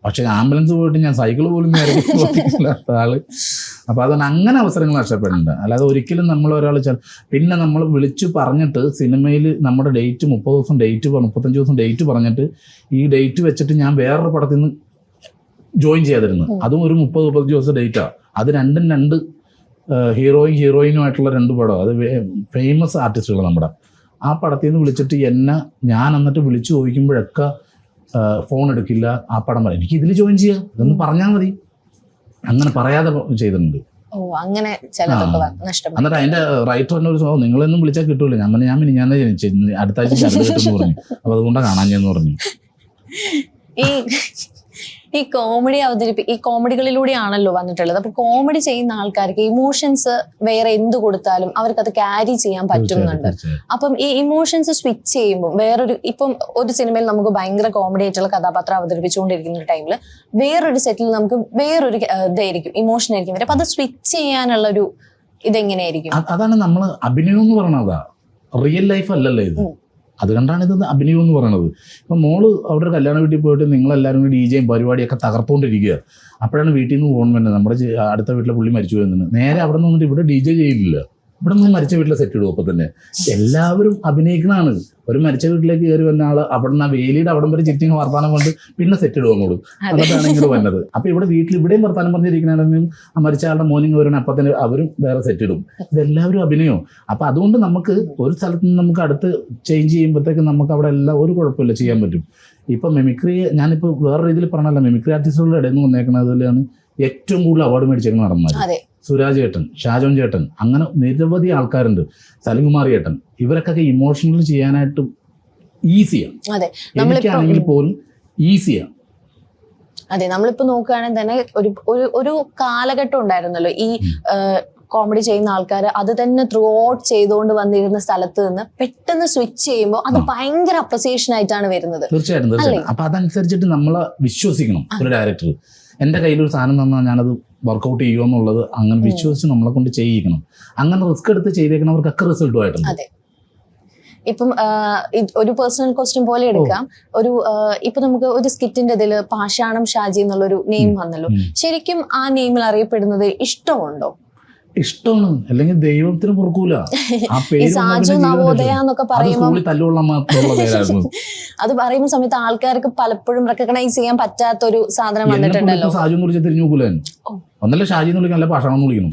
പക്ഷെ ആംബുലൻസ് പോയിട്ട് ഞാൻ സൈക്കിൾ പോലും ഓടിക്കില്ലാത്ത ആള്. അപ്പൊ അതുകൊണ്ട് അങ്ങനെ അവസരങ്ങൾ നഷ്ടപ്പെടുന്നുണ്ട്. അല്ലാതെ ഒരിക്കലും നമ്മൾ ഒരാൾ പിന്നെ നമ്മൾ വിളിച്ചു പറഞ്ഞിട്ട് സിനിമയിൽ നമ്മുടെ ഡേറ്റ് 30 ദിവസം ഡേറ്റ് 35 ദിവസം ഡേറ്റ് പറഞ്ഞിട്ട് ഈ ഡേറ്റ് വെച്ചിട്ട് ഞാൻ വേറൊരു പടത്തിൽ നിന്ന് ജോയിൻ ചെയ്യാതിരുന്നു. അതും ഒരു 30-35 ദിവസം ഡേറ്റാണ്. അത് രണ്ട് ഹീറോയിനുമായിട്ടുള്ള 2 പടം. അത് ഫേമസ് ആർട്ടിസ്റ്റുകൾ നമ്മുടെ. ആ പടത്തിൽ നിന്ന് വിളിച്ചിട്ട് ഞാൻ എന്നിട്ട് വിളിച്ചു ചോദിക്കുമ്പോഴൊക്കെ ഫോൺ എടുക്കില്ല. ആ പടം പറയാം എനിക്ക് ഇതിൽ ജോയിൻ ചെയ്യാം, ഇതൊന്ന് പറഞ്ഞാൽ മതി. അങ്ങനെ പറയാതെ ചെയ്തിട്ടുണ്ട്. എന്നിട്ട് അതിന്റെ റൈറ്റർ തന്നെ ഒരു നിങ്ങളൊന്നും വിളിച്ചാൽ കിട്ടൂല. ഞാൻ അടുത്ത ആഴ്ച കിട്ടുമെന്ന് പറഞ്ഞു. അപ്പൊ അതുകൊണ്ടാണ് കാണാൻ ചെന്ന് പറഞ്ഞു. ഈ കോമഡികളിലൂടെയാണല്ലോ വന്നിട്ടുള്ളത്. അപ്പൊ കോമഡി ചെയ്യുന്ന ആൾക്കാർക്ക് ഇമോഷൻസ് വേറെ എന്ത് കൊടുത്താലും അവർക്ക് അത് ക്യാരി ചെയ്യാൻ പറ്റുന്നുണ്ട്. അപ്പം ഈ ഇമോഷൻസ് സ്വിച്ച് ചെയ്യുമ്പോൾ ഇപ്പം ഒരു സിനിമയിൽ നമുക്ക് ഭയങ്കര കോമഡി ആയിട്ടുള്ള കഥാപാത്രം അവതരിപ്പിച്ചുകൊണ്ടിരിക്കുന്ന ഒരു ടൈമിൽ വേറൊരു സെറ്റിൽ നമുക്ക് വേറൊരു ഇതായിരിക്കും, ഇമോഷൻ ആയിരിക്കും. അപ്പൊ അത് സ്വിച്ച് ചെയ്യാനുള്ള ഒരു ഇതെങ്ങനെയായിരിക്കും? അതാണ് നമ്മൾ അഭിനയം എന്ന് പറയണതാ, റിയൽ ലൈഫ് അല്ലല്ലോ ഇത്. അതുകൊണ്ടാണ് ഇത് അഭിനയം എന്ന് പറയുന്നത്. ഇപ്പം മോള് അവിടെ ഒരു കല്യാണ വീട്ടിൽ പോയിട്ട് നിങ്ങളെല്ലാവരും കൂടി DJയും പരിപാടിയൊക്കെ തകർത്തുകൊണ്ടിരിക്കുക. അപ്പോഴാണ് വീട്ടിൽ നിന്ന് ഫോൺ വേണ്ടത്, നമ്മുടെ അടുത്ത വീട്ടിലെ പുള്ളി മരിച്ചു പോയെന്ന്. നേരെ അവിടെ നിന്ന് ഇവിടെ DJ ചെയ്യില്ല, ഇവിടെ നിന്ന് മരിച്ച വീട്ടിലെ സെറ്റ് ഇടും. അപ്പം തന്നെ എല്ലാവരും അഭിനയിക്കണതാണ്. ഒരു മരിച്ച വീട്ടിലേക്ക് കയറി വന്ന ആള് അവിടെ നിന്ന് ആ വേലിയുടെ അവിടം വരെ ചിറ്റിങ് വർത്താനം കൊണ്ട് പിന്നെ സെറ്റ് ഇടും അങ്ങോട്ട്. അതൊക്കെയാണ് ഇങ്ങോട്ട് വന്നത്. അപ്പൊ ഇവിടെയും വർത്താനം പറഞ്ഞിരിക്കണമെങ്കിൽ ആ മരിച്ച ആളുടെ മോർണിംഗ് വരണം, അപ്പം തന്നെ അവരും വേറെ സെറ്റ് ഇടും. ഇതെല്ലാവരും അഭിനയം. അപ്പൊ അതുകൊണ്ട് നമുക്ക് ഒരു സ്ഥലത്ത് നിന്ന് നമുക്ക് അടുത്ത് ചേഞ്ച് ചെയ്യുമ്പോഴത്തേക്ക് നമുക്ക് അവിടെ എല്ലാം ഒരു കുഴപ്പമില്ല, ചെയ്യാൻ പറ്റും. ഇപ്പൊ മെമിക്രി ഞാനിപ്പോൾ വേറെ രീതിയിൽ പറഞ്ഞല്ല, മെമിക്രി ആർട്ടിസ്റ്റുകളുടെ ഇടയിൽ നിന്ന് വന്നേക്കുന്നതിലാണ് ഏറ്റവും കൂടുതൽ അവാർഡ് മേടിച്ചേക്കുന്ന നടന്മാർ. സുരാജ് ചേട്ടൻ, ഷാജോൻ ചേട്ടൻ, അങ്ങനെ നിരവധി ആൾക്കാരുണ്ട്, സലിംകുമാർ ചേട്ടൻ. ഇവരൊക്കെ ഇമോഷണൽ ചെയ്യാനായിട്ട് ഈസിയാണ്, എനിക്കാണെങ്കിൽ പോലും ഈസിയാണ്. അതെ, നമ്മളിപ്പോ നോക്കുകയാണെങ്കിൽ തന്നെ ഒരു കാലഘട്ടം ഉണ്ടായിരുന്നല്ലോ ഈ കോമഡി ചെയ്യുന്ന ആൾക്കാർ അത് തന്നെ ത്രൂ ഔട്ട് ചെയ്തുകൊണ്ട് വന്നിരുന്ന സ്ഥലത്ത് നിന്ന് പെട്ടെന്ന് സ്വിച്ച് ചെയ്യുമ്പോൾ അത് ഭയങ്കര അപ്രിസിയേഷൻ ആയിട്ടാണ് വരുന്നത്. തീർച്ചയായിട്ടും. അപ്പൊ അതനുസരിച്ചിട്ട് നമ്മളെ വിശ്വസിക്കണം. ഒരു ഡയറക്ടർ എൻ്റെ കയ്യിലൊരു സാധനം തന്നാൽ ഞാനത് വർക്കൗട്ട് ചെയ്യുമോ എന്നുള്ളത് അങ്ങനെ വിശ്വസിച്ച് നമ്മളെ കൊണ്ട് ചെയ്യിക്കണം. അങ്ങനെ റിസ്ക് എടുത്ത് ചെയ്തേക്കണവർക്കൊക്കെ റിസൾട്ടുമായിട്ടുണ്ട്. അതെ, ഇപ്പം ഒരു പേഴ്സണൽ ക്വസ്റ്റ്യൻ പോലെ എടുക്കാം. ഇപ്പൊ നമുക്ക് ഒരു സ്കിറ്റിന്റെ ഇതിൽ പാഷാണം ഷാജി എന്നുള്ളൊരു നെയിം വന്നല്ലോ. ശരിക്കും ആ നെയിമിൽ അറിയപ്പെടുന്നത് ഇഷ്ടമുണ്ടോ? ഇഷ്ടമാണ്, അല്ലെങ്കിൽ ദൈവത്തിന് പൊറുക്കൂല. ആ പേര് അത് പറയുന്ന സമയത്ത് ആൾക്കാർക്ക് പലപ്പോഴും റെക്കഗ്നൈസ് ചെയ്യാൻ പറ്റാത്തൊരു സാധനം വന്നിട്ടുണ്ടല്ലോ. സാജു എന്ന് വിളിച്ചാൽ തിരിഞ്ഞു നോക്കൂല. ഒന്നല്ല ഷാജി എന്ന് വിളിക്കണം, അല്ല പാഷാണം എന്ന് വിളിക്കണം.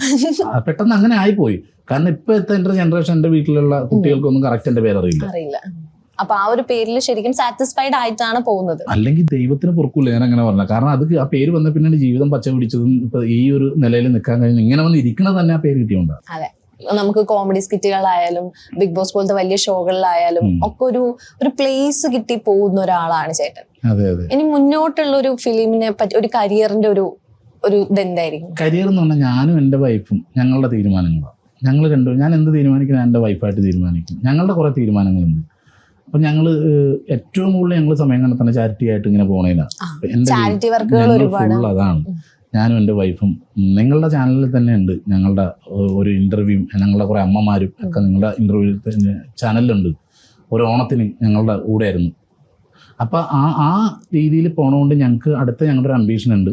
പെട്ടെന്ന് അങ്ങനെ ആയിപ്പോയി. കാരണം ഇപ്പോഴത്തെ എന്റെ ജനറേഷൻ, എന്റെ വീട്ടിലുള്ള കുട്ടികൾക്കൊന്നും കറക്റ്റ് എന്റെ പേരറിയില്ല. അപ്പൊ ആ ഒരു പേരിൽ ശരിക്കും സാറ്റിസ്ഫൈഡ് ആയിട്ടാണ് പോകുന്നത്. അല്ലെങ്കിൽ ദൈവത്തിന് പൊറുക്കൂല, ഞാൻ അങ്ങനെ പറഞ്ഞ. കാരണം അത് ആ പേര് വന്ന പിന്നീട് ജീവിതം പച്ച പിടിച്ചതും ഇപ്പൊ ഈ ഒരു നിലയിൽ നിൽക്കാൻ കഴിഞ്ഞു. ഇങ്ങനെ വന്ന് ഇരിക്കണത് തന്നെ ആ പേര് കിട്ടിയോണ്ടാണ്. അതെ, നമുക്ക് കോമഡി സ്കിറ്റുകളായാലും ബിഗ് ബോസ് പോലത്തെ വലിയ ഷോകളിലായാലും ഒക്കെ ഒരു പ്ലേസ് കിട്ടി പോകുന്ന ഒരാളാണ് ചേട്ടൻ. ഇനി മുന്നോട്ടുള്ള ഒരു ഫിലിമിനെ പറ്റി, ഒരു കരിയറിന്റെ ഒരു ഇതെന്തായിരിക്കും? കരിയർ എന്ന് പറഞ്ഞാൽ ഞാനും എൻ്റെ വൈഫും ഞങ്ങളുടെ തീരുമാനങ്ങളാണ്. ഞങ്ങൾ രണ്ടും, ഞാൻ എന്ത് തീരുമാനിക്കണം എൻ്റെ വൈഫായിട്ട് തീരുമാനിക്കും. ഞങ്ങളുടെ കുറെ തീരുമാനങ്ങളുണ്ട്. അപ്പം ഞങ്ങൾ ഏറ്റവും കൂടുതൽ ഞങ്ങൾ സമയം കണ്ടെത്തുന്ന ചാരിറ്റി ആയിട്ട് ഇങ്ങനെ പോണേനാണ്. ഫുൾ അതാണ്. ഞാനും എൻ്റെ വൈഫും. നിങ്ങളുടെ ചാനലിൽ തന്നെ ഉണ്ട് ഞങ്ങളുടെ ഒരു ഇൻ്റർവ്യൂ, ഞങ്ങളുടെ കുറേ അമ്മമാരും ഒക്കെ നിങ്ങളുടെ ഇൻ്റർവ്യൂ ചാനലിലുണ്ട്. ഒരു ഓണത്തിന് ഞങ്ങളുടെ കൂടെ ആയിരുന്നു. അപ്പം ആ രീതിയിൽ പോണതുകൊണ്ട് ഞങ്ങൾക്ക് ഞങ്ങളുടെ ഒരു അംബീഷൻ ഉണ്ട്,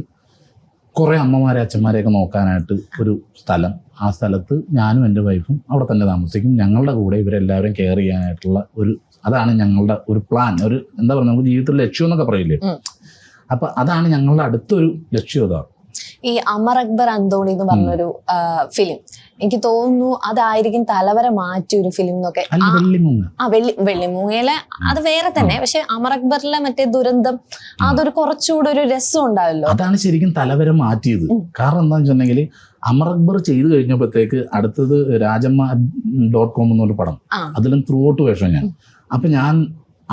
കുറേ അമ്മമാരെ അച്ഛന്മാരെയൊക്കെ നോക്കാനായിട്ട് ഒരു സ്ഥലം. ആ സ്ഥലത്ത് ഞാനും എൻ്റെ വൈഫും അവിടെ തന്നെ താമസിക്കും. ഞങ്ങളുടെ കൂടെ ഇവരെല്ലാവരും കെയർ ചെയ്യാനായിട്ടുള്ള അതാണ് ഞങ്ങളുടെ ഒരു പ്ലാൻ. ഒരു എന്താ പറയുക, നമുക്ക് ജീവിതത്തിൽ ലക്ഷ്യം എന്നൊക്കെ പറയില്ലേ, അപ്പം അതാണ് ഞങ്ങളുടെ അടുത്തൊരു ലക്ഷ്യം. അതാണ് ഈ അമർ അക്ബർ അന്തോണി എന്ന് പറഞ്ഞൊരു ഫിലിം. എനിക്ക് തോന്നുന്നു അതായിരിക്കും തലവര മാറ്റിയ ഒരു ഫിലിം എന്നൊക്കെ. വെള്ളിമൂങ്ങയിലെ അത് വേറെ തന്നെ, പക്ഷെ അമർ അക്ബറിലെ മറ്റേ ദുരന്തം അതൊരു കുറച്ചുകൂടെ ഒരു രസം ഉണ്ടാവല്ലോ. അതാണ് ശരിക്കും തലവര മാറ്റിയത്. കാരണം എന്താണെന്ന് വെച്ചിട്ടുണ്ടെങ്കിൽ അമർ അക്ബർ ചെയ്തു കഴിഞ്ഞപ്പോഴത്തേക്ക് അടുത്തത് രാജമ്മ.com എന്നൊരു പടം, അതിലും ത്രൂ ഔട്ട് വേഷം ഞാൻ. അപ്പം ഞാൻ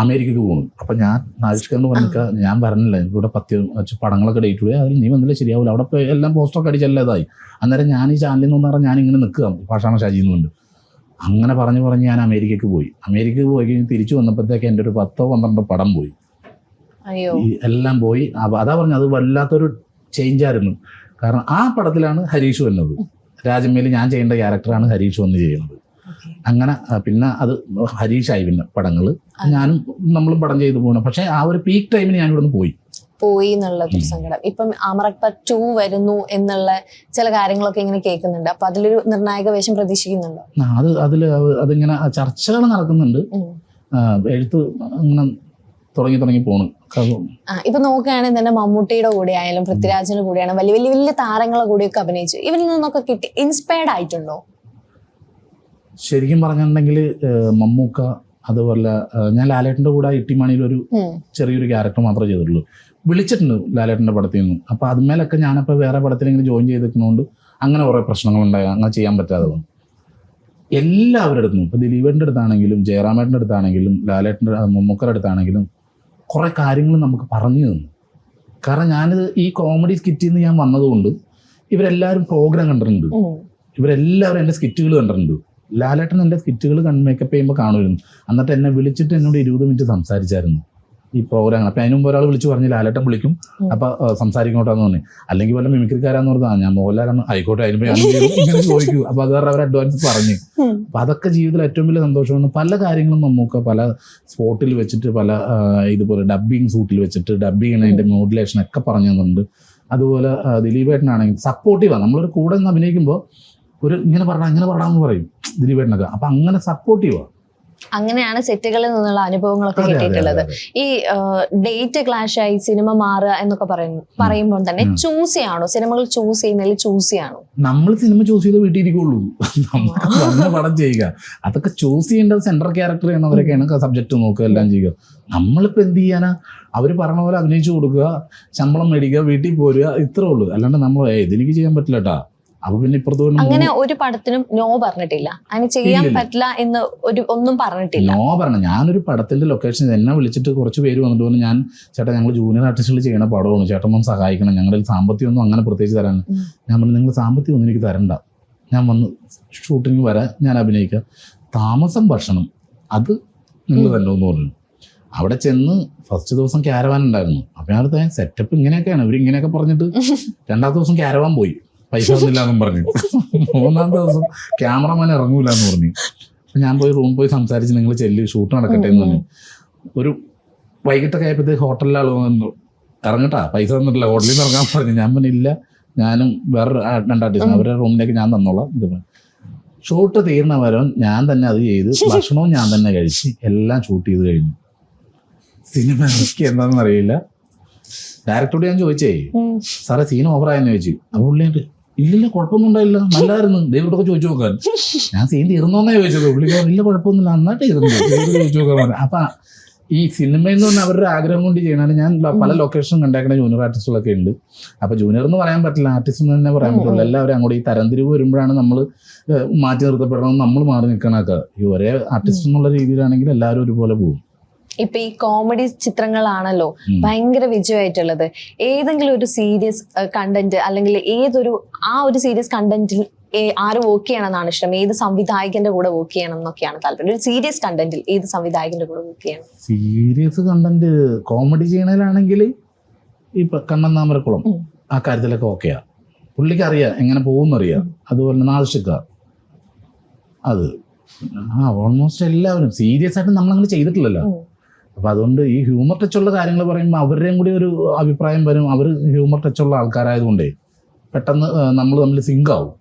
അമേരിക്കക്ക് പോകുന്നു. അപ്പം ഞാൻ നാജിഷ്കറിന് പറഞ്ഞിട്ട് ഞാൻ പറഞ്ഞില്ല, എനിക്കിവിടെ 10 പടങ്ങളൊക്കെ ഡേറ്റ് പോയി, അതിൽ നീ വന്നില്ല ശരിയാവില്ല, അവിടെ പോയി എല്ലാം പോസ്റ്ററൊക്കെ അടിച്ചെല്ലാം ഇതായി. അന്നേരം ഞാൻ ഈ ചാനലിൽ നിന്ന് പറഞ്ഞാൽ ഞാൻ ഇങ്ങനെ നിൽക്കുക പാഷാണ ഷാജിന്നുണ്ട്. അങ്ങനെ പറഞ്ഞ് ഞാൻ അമേരിക്കക്ക് പോയി കഴിഞ്ഞ് തിരിച്ചു വന്നപ്പോഴത്തേക്ക് എൻ്റെ ഒരു 10-12 പടം പോയി, എല്ലാം പോയി. അതാ പറഞ്ഞു, അത് വല്ലാത്തൊരു ചേഞ്ചായിരുന്നു. കാരണം ആ പടത്തിലാണ് ഹരീഷ് വന്നത്. രാജമ്മയിൽ ഞാൻ ചെയ്യേണ്ട ക്യാരക്ടറാണ് ഹരീഷ് വന്ന് ചെയ്യുന്നത്. അങ്ങനെ പിന്നെ അത് ഹരീഷായി പിന്നെ പടങ്ങൾ, ഞാനും നമ്മളും പടം ചെയ്തു പോകണം. പക്ഷെ ആ ഒരു പീക്ക് ടൈമിന് ഞാൻ ഇവിടെ നിന്ന് പോയി എന്നുള്ളൊരു സങ്കടം. ഇപ്പം അമർ അക്ബർ 2 വരുന്നു എന്നുള്ള ചില കാര്യങ്ങളൊക്കെ ഇങ്ങനെ കേൾക്കുന്നുണ്ട്. അപ്പൊ അതിലൊരു നിർണായക വേഷം പ്രതീക്ഷിക്കുന്നുണ്ടോ? അതിങ്ങനെ ചർച്ചകൾ നടക്കുന്നുണ്ട്, എഴുത്ത് ഇങ്ങനെ തുടങ്ങി പോണു. ഇപ്പൊ നോക്കുകയാണെങ്കിൽ തന്നെ മമ്മൂട്ടിയുടെ കൂടെ ആയാലും പൃഥ്വിരാജിന്റെ കൂടെയാണ് വലിയ വലിയ താരങ്ങളെ കൂടെയൊക്കെ അഭിനയിച്ചു. ഇവരിൽ നിന്നൊക്കെ കിട്ടി ഇൻസ്പയർഡ് ആയിട്ടുണ്ടോ? ശരിക്കും പറഞ്ഞിട്ടുണ്ടെങ്കിൽ മമ്മൂക്ക, അതുപോലെ ഞാൻ ലാലേട്ടൻ്റെ കൂടെ ഇട്ടിമാണിയിലൊരു ചെറിയൊരു ക്യാരക്ടർ മാത്രമേ ചെയ്തിട്ടുള്ളൂ. വിളിച്ചിട്ടുണ്ട് ലാലേട്ടൻ്റെ പടത്തിൽ നിന്ന്. അപ്പോൾ അതുമേലൊക്കെ ഞാനപ്പോൾ വേറെ പടത്തിലെങ്കിലും ജോയിൻ ചെയ്തിരിക്കുന്നതുകൊണ്ട് അങ്ങനെ കുറേ പ്രശ്നങ്ങളുണ്ടായി, അങ്ങനെ ചെയ്യാൻ പറ്റാതെ വന്നു. എല്ലാവരുടെ അടുത്തും, ഇപ്പോൾ ദിലീപേട്ടൻ്റെ അടുത്താണെങ്കിലും ജയറാമേട്ടൻ്റെ അടുത്താണെങ്കിലും ലാലേട്ടൻ്റെ മമ്മൂക്കയുടെ അടുത്താണെങ്കിലും കുറേ കാര്യങ്ങൾ നമുക്ക് പറഞ്ഞു തന്നു. കാരണം ഞാനിത് ഈ കോമഡി സ്കിറ്റിൽ നിന്ന് ഞാൻ വന്നതുകൊണ്ട് ഇവരെല്ലാവരും പ്രോഗ്രാം കണ്ടിട്ടുണ്ട്, ഇവരെല്ലാവരും എൻ്റെ സ്കിറ്റുകൾ കണ്ടിട്ടുണ്ട്. ലാലേട്ടൻ എൻ്റെ സ്കിറ്റുകൾ മേക്കപ്പ് ചെയ്യുമ്പോൾ കാണുമായിരുന്നു. എന്നിട്ട് എന്നെ വിളിച്ചിട്ട് എന്നോട് 20 മിനിറ്റ് സംസാരിച്ചായിരുന്നു ഈ പ്രോഗ്രാം. അപ്പം അതിന് മുമ്പ് ഒരാൾ വിളിച്ച് പറഞ്ഞ് ലാലേട്ടൻ വിളിക്കും, അപ്പം സംസാരിക്കോട്ടെന്ന് പറഞ്ഞു. അല്ലെങ്കിൽ വല്ല മിമിക്രിക്കാരാന്ന് പറഞ്ഞാൽ ഞാൻ മോഹൻലാലാണ്, ആയിക്കോട്ടെ അതിന് ഇങ്ങനെ ചോദിക്കൂ. അപ്പം അത് അവർ അഡ്വാൻസ് പറഞ്ഞു. അപ്പം അതൊക്കെ ജീവിതത്തിൽ ഏറ്റവും വലിയ സന്തോഷമാണ്. പല കാര്യങ്ങളും നമുക്ക് പല സ്പോട്ടിൽ വെച്ചിട്ട്, പല ഇതുപോലെ ഡബ്ബിങ് സൂട്ടിൽ വെച്ചിട്ട് ഡബ്ബ് ചെയ്യണതിൻ്റെ മോഡുലേഷൻ ഒക്കെ പറഞ്ഞു തന്നിട്ടുണ്ട്. അതുപോലെ ദിലീപേട്ടനാണെങ്കിൽ സപ്പോർട്ടീവാണ്. നമ്മളൊരു കൂടെ നിന്ന് അഭിനയിക്കുമ്പോൾ ഒരു ഇങ്ങനെ പറയാമെന്ന് പറയും ദിലീപേട്ടനൊക്കെ. അപ്പം അങ്ങനെ സപ്പോർട്ടീവാണ്. അങ്ങനെയാണ് സെറ്റുകളിൽ നിന്നുള്ള അനുഭവങ്ങളൊക്കെ കിട്ടിയിട്ടുള്ളത്. ഈ ഡേറ്റ് ക്ലാഷ് ആയി സിനിമ മാറുക എന്നൊക്കെ പറയുമ്പോൾ തന്നെ ചൂസ് ചെയ്യാണോ സിനിമകൾ ചൂസ് ചെയ്യുന്നതിൽ ചൂസ് ചെയ്യാണോ? നമ്മൾ സിനിമ ചൂസ് ചെയ്ത് വീട്ടിലിരിക്കുള്ളൂ, നമുക്ക് പടം ചെയ്യുക. അതൊക്കെ ചൂസ് ചെയ്യേണ്ടത് സെൻട്രൽ ക്യാരക്ടർ ചെയ്യണവരൊക്കെയാണ്, സബ്ജക്ട് നോക്കുക, എല്ലാം ചെയ്യുക. നമ്മളിപ്പോൾ എന്ത് ചെയ്യാനാ? അവർ പറഞ്ഞ പോലെ അഭിനയിച്ചു കൊടുക്കുക, ശമ്പളം മേടിക്കുക, വീട്ടിൽ പോരുക, ഇത്രേ ഉള്ളൂ. അല്ലാണ്ട് നമ്മൾ ഇതെനിക്ക് ചെയ്യാൻ പറ്റില്ല കേട്ടാ. അപ്പൊ പിന്നെ ഇപ്പുറത്ത് അങ്ങനെ ഒരു പടത്തിനും നോ പറഞ്ഞിട്ടില്ല, അതിന് ചെയ്യാൻ പറ്റില്ല എന്ന് ഒന്നും പറഞ്ഞിട്ടില്ല. നോ പറഞ്ഞു. ഞാനൊരു പടത്തിന്റെ ലൊക്കേഷൻ എന്നെ വിളിച്ചിട്ട് കുറച്ച് പേര് വന്നിട്ട് പറഞ്ഞു, ഞാൻ ചേട്ടാ ഞങ്ങൾ ജൂനിയർ ആർട്ടിസ്റ്റുകൾ ചെയ്യണ പടമാണ്, ചേട്ടൻ ഒന്ന് സഹായിക്കണം, ഞങ്ങളുടെ സാമ്പത്തികം ഒന്നും അങ്ങനെ പ്രത്യേകിച്ച് തരാൻ. ഞാൻ പറഞ്ഞു, നിങ്ങൾ സാമ്പത്തികം ഒന്നും എനിക്ക് തരണ്ട, ഞാൻ വന്ന് ഷൂട്ടിങ് വരാം, ഞാൻ അഭിനയിക്കാം, താമസം ഭക്ഷണം അത് നിങ്ങൾ തന്നെ എന്ന് പറഞ്ഞു. അവിടെ ചെന്ന് ഫസ്റ്റ് ദിവസം ക്യാരവാൻ ഉണ്ടായിരുന്നു. അപ്പം ഞാനത്തെ സെറ്റപ്പ് ഇങ്ങനെയൊക്കെയാണ്, ഇവരിങ്ങനെയൊക്കെ പറഞ്ഞിട്ട് 2ാമത്തെ ദിവസം ക്യാരവാൻ പോയി, പൈസ ഒന്നുമില്ലാന്നും പറഞ്ഞു. 3ാമത്തെ ദിവസം ക്യാമറമാൻ ഇറങ്ങൂലെന്ന് പറഞ്ഞു. അപ്പം ഞാൻ പോയി റൂമിൽ പോയി സംസാരിച്ച്, നിങ്ങൾ ചെല്ല് ഷൂട്ട് നടക്കട്ടെ എന്ന് പറഞ്ഞു. ഒരു വൈകിട്ടൊക്കെ ആയപ്പോഴത്തേക്ക് ഹോട്ടലിലെ ആൾ വന്നു, ഇറങ്ങട്ടാ പൈസ തന്നിട്ടില്ല, ഹോട്ടലിൽ നിന്ന് ഇറങ്ങാൻ പറഞ്ഞു. ഞാൻ പറഞ്ഞില്ല, ഞാനും വേറെ 2 ആർട്ടിസ്റ്റ് അവരുടെ റൂമിലേക്ക് ഞാൻ തന്നോളാം. ഇത് ഷൂട്ട് തീർന്ന വരം ഞാൻ തന്നെ അത് ചെയ്ത്, ഭക്ഷണവും ഞാൻ തന്നെ കഴിച്ച്, എല്ലാം ഷൂട്ട് ചെയ്ത് കഴിഞ്ഞു. സിനിമ എനിക്ക് എന്താണെന്ന് അറിയില്ല. ഡയറക്ടറോട് ഞാൻ ചോദിച്ചേ, സാറേ സീൻ ഓവറായെന്ന് ചോദിച്ചു. അപ്പോൾ പുള്ളിയായിട്ട് ഇല്ലില്ല കുഴപ്പമൊന്നും ഉണ്ടായില്ല, നല്ലതായിരുന്നു, ദൈവത്തോടൊക്കെ ചോദിച്ചു നോക്കാൻ. ഞാൻ സീൻ തീർന്നോന്നേ ചോദിച്ചത്. പുള്ളിക്ക് ഇല്ല കുഴപ്പമൊന്നുമില്ല, നന്നായിട്ട് ഇരുന്നു, ചോദിച്ചു നോക്കാൻ പറഞ്ഞു. അപ്പം ഈ സിനിമയിൽ നിന്ന് പറഞ്ഞാൽ അവരുടെ ആഗ്രഹം കൊണ്ട് ചെയ്യണം. ഞാൻ പല ലൊക്കേഷനും കണ്ടേക്കുന്ന ജൂനിയർ ആർട്ടിസ്റ്റുകളൊക്കെ ഉണ്ട്. അപ്പോൾ ജൂനിയർ എന്ന് പറയാൻ പറ്റില്ല, ആർട്ടിസ്റ്റ് എന്ന് തന്നെ പറയാൻ പറ്റുള്ളൂ. എല്ലാവരും അങ്ങോട്ട് ഈ തരംതിരിവ് വരുമ്പോഴാണ് നമ്മൾ മാറ്റി നിർത്തപ്പെടണം, നമ്മൾ മാറി നിൽക്കണമൊക്കെ. ഈ ഒരേ ആർട്ടിസ്റ്റ് എന്നുള്ള രീതിയിലാണെങ്കിൽ എല്ലാവരും ഒരുപോലെ പോകും. ഇപ്പൊ ഈ കോമഡി ചിത്രങ്ങളാണല്ലോ ഭയങ്കര വിജയമായിട്ടുള്ളത്. ഏതെങ്കിലും ഒരു സീരിയസ് കണ്ടന്റ് അല്ലെങ്കിൽ ആ ഒരു സീരിയസ് കണ്ടന്റിൽ ആര് വർക്ക് ചെയ്യണമെന്നാണ് ഇഷ്ടം? ഏത് സംവിധായകന്റെ കൂടെ വർക്ക് ചെയ്യണം എന്നൊക്കെയാണ് താല്പര്യം? ഒരു സീരിയസ് കണ്ടന്റിൽ ഏത് സംവിധായകന്റെ കൂടെ വർക്ക് ചെയ്യണം? സീരിയസ് കണ്ടന്റ് കോമഡി ചെയ്യണതിലാണെങ്കിൽ ഇപ്പൊ കണ്ണൻ താമരക്കുളം ആ കാര്യത്തിലൊക്കെ ഓക്കെയാ, പുള്ളിക്ക് അറിയാം എങ്ങനെ പോകുന്നറിയാം. അതുപോലെ നാദിഷിക്ക, അത് ഓൾമോസ്റ്റ് എല്ലാവരും സീരിയസ് ആയിട്ട് നമ്മളങ്ങനെ ചെയ്തിട്ടില്ലല്ലോ. അപ്പോൾ അതുകൊണ്ട് ഈ ഹ്യൂമർ ടച്ചുള്ള കാര്യങ്ങൾ പറയുമ്പോൾ അവരുടെയും കൂടി ഒരു അഭിപ്രായം വരും. അവർ ഹ്യൂമർ ടച്ചുള്ള ആൾക്കാരായതുകൊണ്ടേ പെട്ടെന്ന് നമ്മൾ തമ്മിൽ സിങ്ക് ആവും.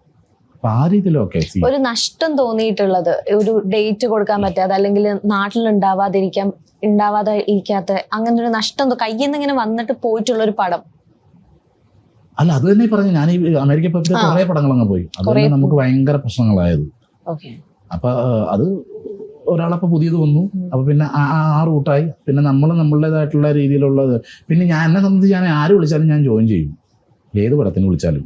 അപ്പം ആ രീതിയിലൊക്കെ ഒരു നഷ്ടം തോന്നിയിട്ടുള്ളത്, ഒരു ഡേറ്റ് കൊടുക്കാൻ പറ്റാതെ അല്ലെങ്കിൽ നാട്ടിൽ ഉണ്ടാവാതെ ഇരിക്കാത്ത അങ്ങനെ ഒരു നഷ്ടം കയ്യിൽ നിന്ന് ഇങ്ങനെ വന്നിട്ട് പോയിട്ടുള്ള ഒരു പടം? അല്ല, അത് തന്നെ പറഞ്ഞു. ഞാൻ ഈ അമേരിക്ക പോയപ്പോൾ കുറേ പടങ്ങളങ്ങ് പോയി. അതുകൊണ്ട് നമുക്ക് ഭയങ്കര പ്രശ്നങ്ങളായത്. അപ്പൊ അത് ഒരാളപ്പോൾ പുതിയത് വന്നു. അപ്പൊ പിന്നെ ആ റൂട്ടായി. പിന്നെ നമ്മളുടേതായിട്ടുള്ള രീതിയിലുള്ളത്. പിന്നെ എന്നെ സംബന്ധിച്ച് ഞാൻ ആര് വിളിച്ചാലും ഞാൻ ജോയിൻ ചെയ്യും, ഏത് പടത്തിന് വിളിച്ചാലും.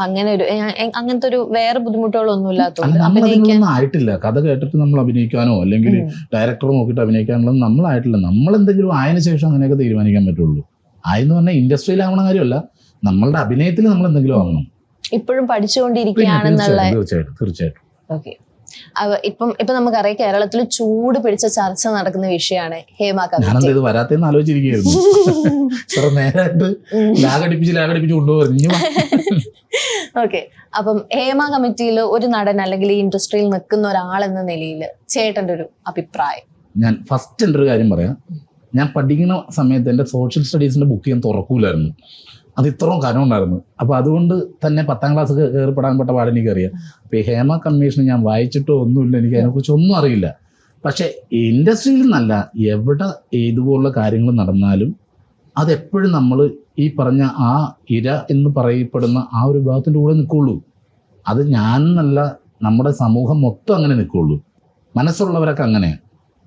അങ്ങനത്തെ ഒരു വേറെ ബുദ്ധിമുട്ടുകളൊന്നും ഇല്ലാത്തതുകൊണ്ട് നമ്മളതിനൊന്നും ആയിട്ടില്ല. കഥ കേട്ടിട്ട് നമ്മൾ അഭിനയിക്കാനോ അല്ലെങ്കിൽ ഡയറക്ടർ നോക്കിയിട്ട് അഭിനയിക്കാനുള്ളത് നമ്മളായിട്ടില്ല. നമ്മളെന്തെങ്കിലും ആയതിനു ശേഷം അങ്ങനെയൊക്കെ തീരുമാനിക്കാൻ പറ്റുള്ളൂ. ആയെന്ന് പറഞ്ഞാൽ ഇൻഡസ്ട്രിയിലാവണ കാര്യമല്ല, നമ്മളുടെ അഭിനയത്തിൽ നമ്മൾ എന്തെങ്കിലും ആവണം. ഇപ്പോഴും പഠിച്ചുകൊണ്ടിരിക്കുകയാണെന്നുള്ള. തീർച്ചയായിട്ടും. ഓക്കെ. ഇപ്പം നമുക്കറിയാം കേരളത്തിൽ ചൂട് പിടിച്ച ചർച്ച നടക്കുന്ന വിഷയമാണ് ഹേമ കമ്മിറ്റി. ഞാനെന്ത് വരാത്തേന്ന് ആലോചിച്ചിരിക്കുകയായിരുന്നു. നേരായിട്ട് ലാഗടിപ്പിച്ച് കൊണ്ടുപോകുന്നു. ഓക്കെ. അപ്പം ഹേമ കമ്മിറ്റിയിൽ ഒരു നടൻ അല്ലെങ്കിൽ ഈ ഇൻഡസ്ട്രിയിൽ നിൽക്കുന്ന ഒരാളെന്ന നിലയിൽ ചേട്ടൻ്റെ ഒരു അഭിപ്രായം? ഞാൻ ഫസ്റ്റ് എൻ്റെ ഒരു കാര്യം പറയാം. ഞാൻ പഠിക്കുന്ന സമയത്ത് എൻ്റെ സോഷ്യൽ സ്റ്റഡീസിൻ്റെ ബുക്ക് ഞാൻ തുറക്കൂലായിരുന്നു. അത് ഇത്രയും കാര്യം ഉണ്ടായിരുന്നു. അപ്പോൾ അതുകൊണ്ട് തന്നെ 10ാം ക്ലാസ് കയറിപ്പെടാൻപ്പെട്ട പാട് എനിക്കറിയാം. അപ്പോൾ ഈ ഹേമ കമ്മീഷൻ ഞാൻ വായിച്ചിട്ടോ ഒന്നുമില്ല, എനിക്ക് അതിനെക്കുറിച്ച് ഒന്നും അറിയില്ല. പക്ഷേ ഇൻഡസ്ട്രിയിൽ നിന്നല്ല, എവിടെ ഇതുപോലുള്ള കാര്യങ്ങൾ നടന്നാലും അതെപ്പോഴും നമ്മൾ ഈ പറഞ്ഞ ആ ഇര എന്ന് പറയപ്പെടുന്ന ആ ഒരു വിഭാഗത്തിൻ്റെ കൂടെ നിൽക്കുള്ളൂ. അത് ഞാനെന്നല്ല, നമ്മുടെ സമൂഹം മൊത്തം അങ്ങനെ നിൽക്കുള്ളൂ. മനസ്സുള്ളവരൊക്കെ അങ്ങനെയാണ്.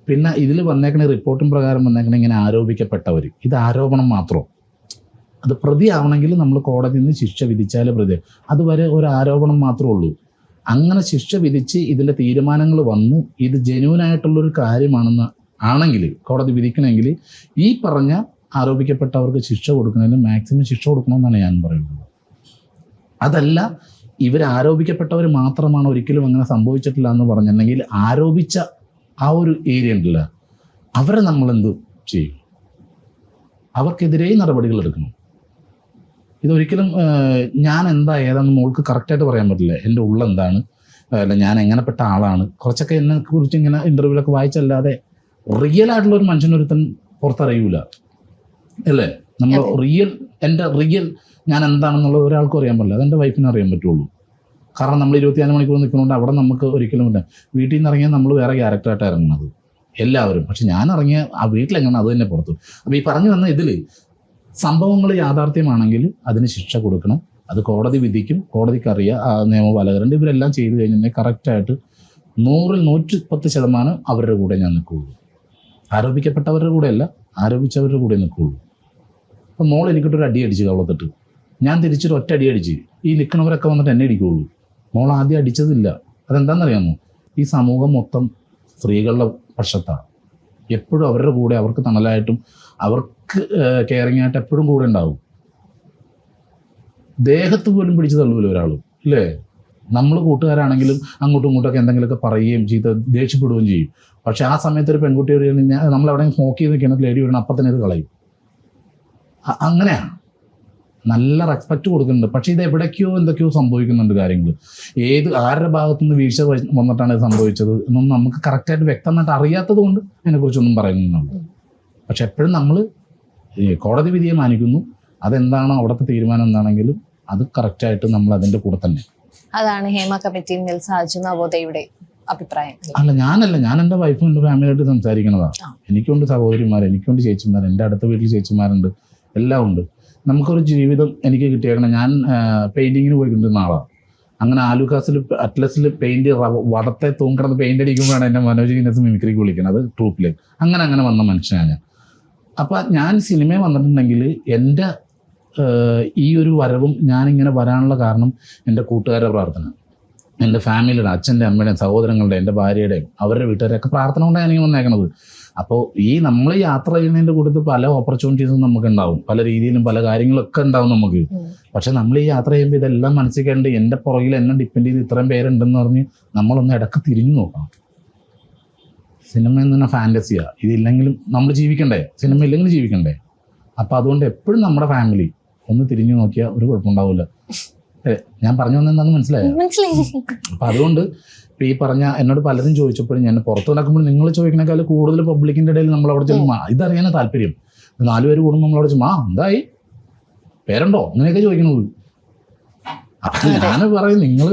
പിന്നെ ഇതിൽ വന്നേക്കണ റിപ്പോർട്ടും പ്രകാരം വന്നേക്കണ ഇങ്ങനെ ആരോപിക്കപ്പെട്ടവർ, ഇത് ആരോപണം മാത്രം. അത് പ്രതിയാവണമെങ്കിൽ നമ്മൾ കോടതിയിൽ നിന്ന് ശിക്ഷ വിധിച്ചാലേ പ്രതി. അതുവരെ ഒരു ആരോപണം മാത്രമേ ഉള്ളൂ. അങ്ങനെ ശിക്ഷ വിധിച്ച് ഇതിൻ്റെ തീരുമാനങ്ങൾ വന്ന് ഇത് ജെന്യൂനായിട്ടുള്ളൊരു കാര്യമാണെന്ന് ആണെങ്കിൽ കോടതി വിധിക്കണമെങ്കിൽ ഈ പറഞ്ഞ ആരോപിക്കപ്പെട്ടവർക്ക് ശിക്ഷ കൊടുക്കുന്നതിന് മാക്സിമം ശിക്ഷ കൊടുക്കണമെന്നാണ് ഞാൻ പറയുന്നത്. അതല്ല ഇവർ ആരോപിക്കപ്പെട്ടവർ മാത്രമാണ്, ഒരിക്കലും അങ്ങനെ സംഭവിച്ചിട്ടില്ല എന്ന് പറഞ്ഞിട്ടുണ്ടെങ്കിൽ ആരോപിച്ച ആ ഒരു ഏരിയ ഉണ്ടല്ലോ, അവരെ നമ്മളെന്ത് ചെയ്യും? അവർക്കെതിരെ നടപടികൾ എടുക്കണം. ഇതൊരിക്കലും ഞാൻ എന്താ ഏതാണെന്ന് മോൾക്ക് കറക്റ്റായിട്ട് പറയാൻ പറ്റില്ല. എൻ്റെ ഉള്ളെന്താണ്, അല്ല ഞാൻ എങ്ങനെപ്പെട്ട ആളാണ്, കുറച്ചൊക്കെ എന്നെ കുറിച്ച് ഇങ്ങനെ ഇൻ്റർവ്യൂലൊക്കെ വായിച്ചല്ലാതെ റിയൽ ആയിട്ടുള്ളൊരു മനുഷ്യനൊരുത്തൻ പുറത്തറിയൂല അല്ലേ? നമ്മൾ എൻ്റെ റിയൽ ഞാൻ എന്താണെന്നുള്ളത് ഒരാൾക്കും അറിയാൻ പറ്റില്ല. അതെൻ്റെ വൈഫിന് അറിയാൻ പറ്റുള്ളൂ. കാരണം നമ്മൾ 24 മണിക്കൂർ നിൽക്കുന്നതുകൊണ്ട് അവിടെ നമുക്ക് ഒരിക്കലും ഇല്ല. വീട്ടിൽ നിന്ന് ഇറങ്ങിയാൽ നമ്മൾ വേറെ ക്യാരക്ടറായിട്ട് ഇറങ്ങുന്നത് എല്ലാവരും. പക്ഷെ ഞാൻ ഇറങ്ങിയ ആ വീട്ടിലെങ്ങനെ അത് തന്നെ പുറത്തു. അപ്പോൾ ഈ പറഞ്ഞു വന്ന ഇതിൽ സംഭവങ്ങൾ യാഥാർത്ഥ്യമാണെങ്കിൽ അതിന് ശിക്ഷ കൊടുക്കണം. അത് കോടതി വിധിക്കും. കോടതിക്കറിയാം, നിയമപാലകരുണ്ട്, ഇവരെല്ലാം ചെയ്തു കഴിഞ്ഞാൽ കറക്റ്റായിട്ട് 100ൽ 110% അവരുടെ കൂടെ ഞാൻ നിൽക്കുകയുള്ളൂ. ആരോപിക്കപ്പെട്ടവരുടെ കൂടെയല്ല, ആരോപിച്ചവരുടെ കൂടെ നിൽക്കുകയുള്ളൂ. അപ്പം മോൾ എനിക്കിട്ടൊരു അടി അടിച്ച് കവളത്തിട്ട് ഞാൻ തിരിച്ചൊരു ഒറ്റ അടി അടിച്ച് ഈ നിൽക്കണവരൊക്കെ വന്നിട്ട് എന്നെ അടിക്കുകയുള്ളൂ. മോൾ ആദ്യം അടിച്ചതില്ല. അതെന്താണെന്നറിയാമോ? ഈ സമൂഹം മൊത്തം സ്ത്രീകളുടെ പക്ഷത്താണ്. എപ്പോഴും അവരുടെ കൂടെ, അവർക്ക് തണലായിട്ടും അവർക്ക് കെയറിങ് ആയിട്ട് എപ്പോഴും കൂടെ ഉണ്ടാവും. ദേഹത്ത് പോലും പിടിച്ച് തള്ളൂല ഒരാൾ, ഇല്ലേ? നമ്മൾ കൂട്ടുകാരാണെങ്കിലും അങ്ങോട്ടും ഇങ്ങോട്ടൊക്കെ എന്തെങ്കിലുമൊക്കെ പറയുകയും ദേഷ്യപ്പെടുകയും ചെയ്യും. പക്ഷെ ആ സമയത്ത് ഒരു പെൺകുട്ടി നമ്മളെവിടെ സ്മോക്ക് ചെയ്ത് നിൽക്കുന്ന ലേഡി വരണം, അപ്പം തന്നെ ഇത് കളയും. അങ്ങനെയാണ്. നല്ല റെസ്പെക്റ്റ് കൊടുക്കുന്നുണ്ട്. പക്ഷേ ഇത് എന്തൊക്കെയോ സംഭവിക്കുന്നുണ്ട് കാര്യങ്ങൾ. ആരുടെ ഭാഗത്തുനിന്ന് വീഴ്ച വന്നിട്ടാണ് ഇത് സംഭവിച്ചത് എന്നൊന്നും നമുക്ക് കറക്റ്റായിട്ട് വ്യക്തമായിട്ട് അറിയാത്തത് കൊണ്ട് അതിനെക്കുറിച്ചൊന്നും പറയുന്നുണ്ട്. പക്ഷെ എപ്പോഴും നമ്മൾ കോടതി വിധിയെ മാനിക്കുന്നു. അതെന്താണോ അവിടുത്തെ തീരുമാനം എന്താണെങ്കിലും അത് കറക്റ്റായിട്ട് നമ്മൾ അതിൻ്റെ കൂടെ തന്നെ. അതാണ് ഹേമ കമ്മിറ്റിയിൽ സാജു നവോദയയുടെ അഭിപ്രായം. അല്ല, ഞാൻ എൻ്റെ വൈഫും എൻ്റെ ഫാമിലിയായിട്ട് സംസാരിക്കുന്നതാണ്. എനിക്കുണ്ട് സഹോദരിമാർ, എനിക്കുണ്ട് ചേച്ചിമാർ, എൻ്റെ അടുത്ത വീട്ടിൽ ചേച്ചിമാരുണ്ട്, എല്ലാം ഉണ്ട്. നമുക്കൊരു ജീവിതം എനിക്ക് കിട്ടിയേക്കണം. ഞാൻ പെയിൻറ്റിങ്ങിന് പോയിക്കൊണ്ടിരുന്ന ആളാണ്. അങ്ങനെ ആലുക്കാസിൽ അറ്റ്ലസിൽ പെയിൻറ്റ് വടത്തെ തൂങ്ങിക്കിടന്ന് പെയിൻ്റ് അടിക്കുമ്പോഴാണ് എൻ്റെ മനോജ് ഗിന്നസ് മിമിക്രിക്ക് വിളിക്കുന്നത്. അത് ട്രൂപ്പിൽ അങ്ങനെ വന്ന മനുഷ്യനാണ് ഞാൻ. അപ്പം ഞാൻ സിനിമയിൽ വന്നിട്ടുണ്ടെങ്കിൽ എൻ്റെ ഈ ഒരു വരവും ഞാനിങ്ങനെ വരാനുള്ള കാരണം എൻ്റെ കൂട്ടുകാരുടെ പ്രാർത്ഥന, എൻ്റെ ഫാമിലിയുടെ, അച്ഛൻ്റെ അമ്മയുടെയും സഹോദരങ്ങളുടെയും എൻ്റെ ഭാര്യയുടെയും അവരുടെ വീട്ടുകാരെയൊക്കെ പ്രാർത്ഥന കൊണ്ടാണ് ഞാനിങ്ങനെ വന്നേക്കണത്. അപ്പോൾ നമ്മൾ യാത്ര ചെയ്യുന്നതിൻ്റെ കൂട്ടത്തിൽ പല ഓപ്പർച്യൂണിറ്റീസും നമുക്ക് ഉണ്ടാവും, പല രീതിയിലും പല കാര്യങ്ങളൊക്കെ ഉണ്ടാവും നമുക്ക്. പക്ഷെ നമ്മൾ ഈ യാത്ര ചെയ്യുമ്പോൾ ഇതെല്ലാം മനസ്സിൽ കണ്ട് എൻ്റെ പുറകിൽ എന്നെ ഡിപ്പെൻഡ് ചെയ്ത് ഇത്രയും പേരുണ്ടെന്ന് പറഞ്ഞ് നമ്മളൊന്ന് ഇടയ്ക്ക് തിരിഞ്ഞു നോക്കണം. സിനിമ എന്ന് പറഞ്ഞാൽ ഫാൻറ്റസിയാണ്. ഇതില്ലെങ്കിലും നമ്മൾ ജീവിക്കണ്ടേ, സിനിമ ഇല്ലെങ്കിലും ജീവിക്കണ്ടേ. അപ്പോൾ അതുകൊണ്ട് എപ്പോഴും നമ്മുടെ ഫാമിലി ഒന്ന് തിരിഞ്ഞു നോക്കിയാൽ ഒരു കുഴപ്പമുണ്ടാവില്ല. ഞാൻ പറഞ്ഞു വന്നെന്താന്ന് മനസ്സിലായോ? മനസ്സിലായി. അപ്പം അതുകൊണ്ട് ഇപ്പം ഈ പറഞ്ഞ എന്നോട് പലരും ചോദിച്ചപ്പോഴും ഞാൻ പുറത്ത് നടക്കുമ്പോൾ നിങ്ങൾ ചോദിക്കണേക്കാൾ കൂടുതൽ പബ്ലിക്കിൻ്റെ ഇടയിൽ നമ്മളവിടെ ചെല്ലുമ്പോൾ ഇതറിയാനാണ് താല്പര്യം. 4 പേര് കൂടുമ്പോൾ നമ്മളവിടെ ചെല്ലുമ്പോൾ എന്തായി പേരുണ്ടോ അങ്ങനെയൊക്കെ ചോദിക്കണുള്ളൂ. അപ്പൊ ഞാൻ പറയും നിങ്ങൾ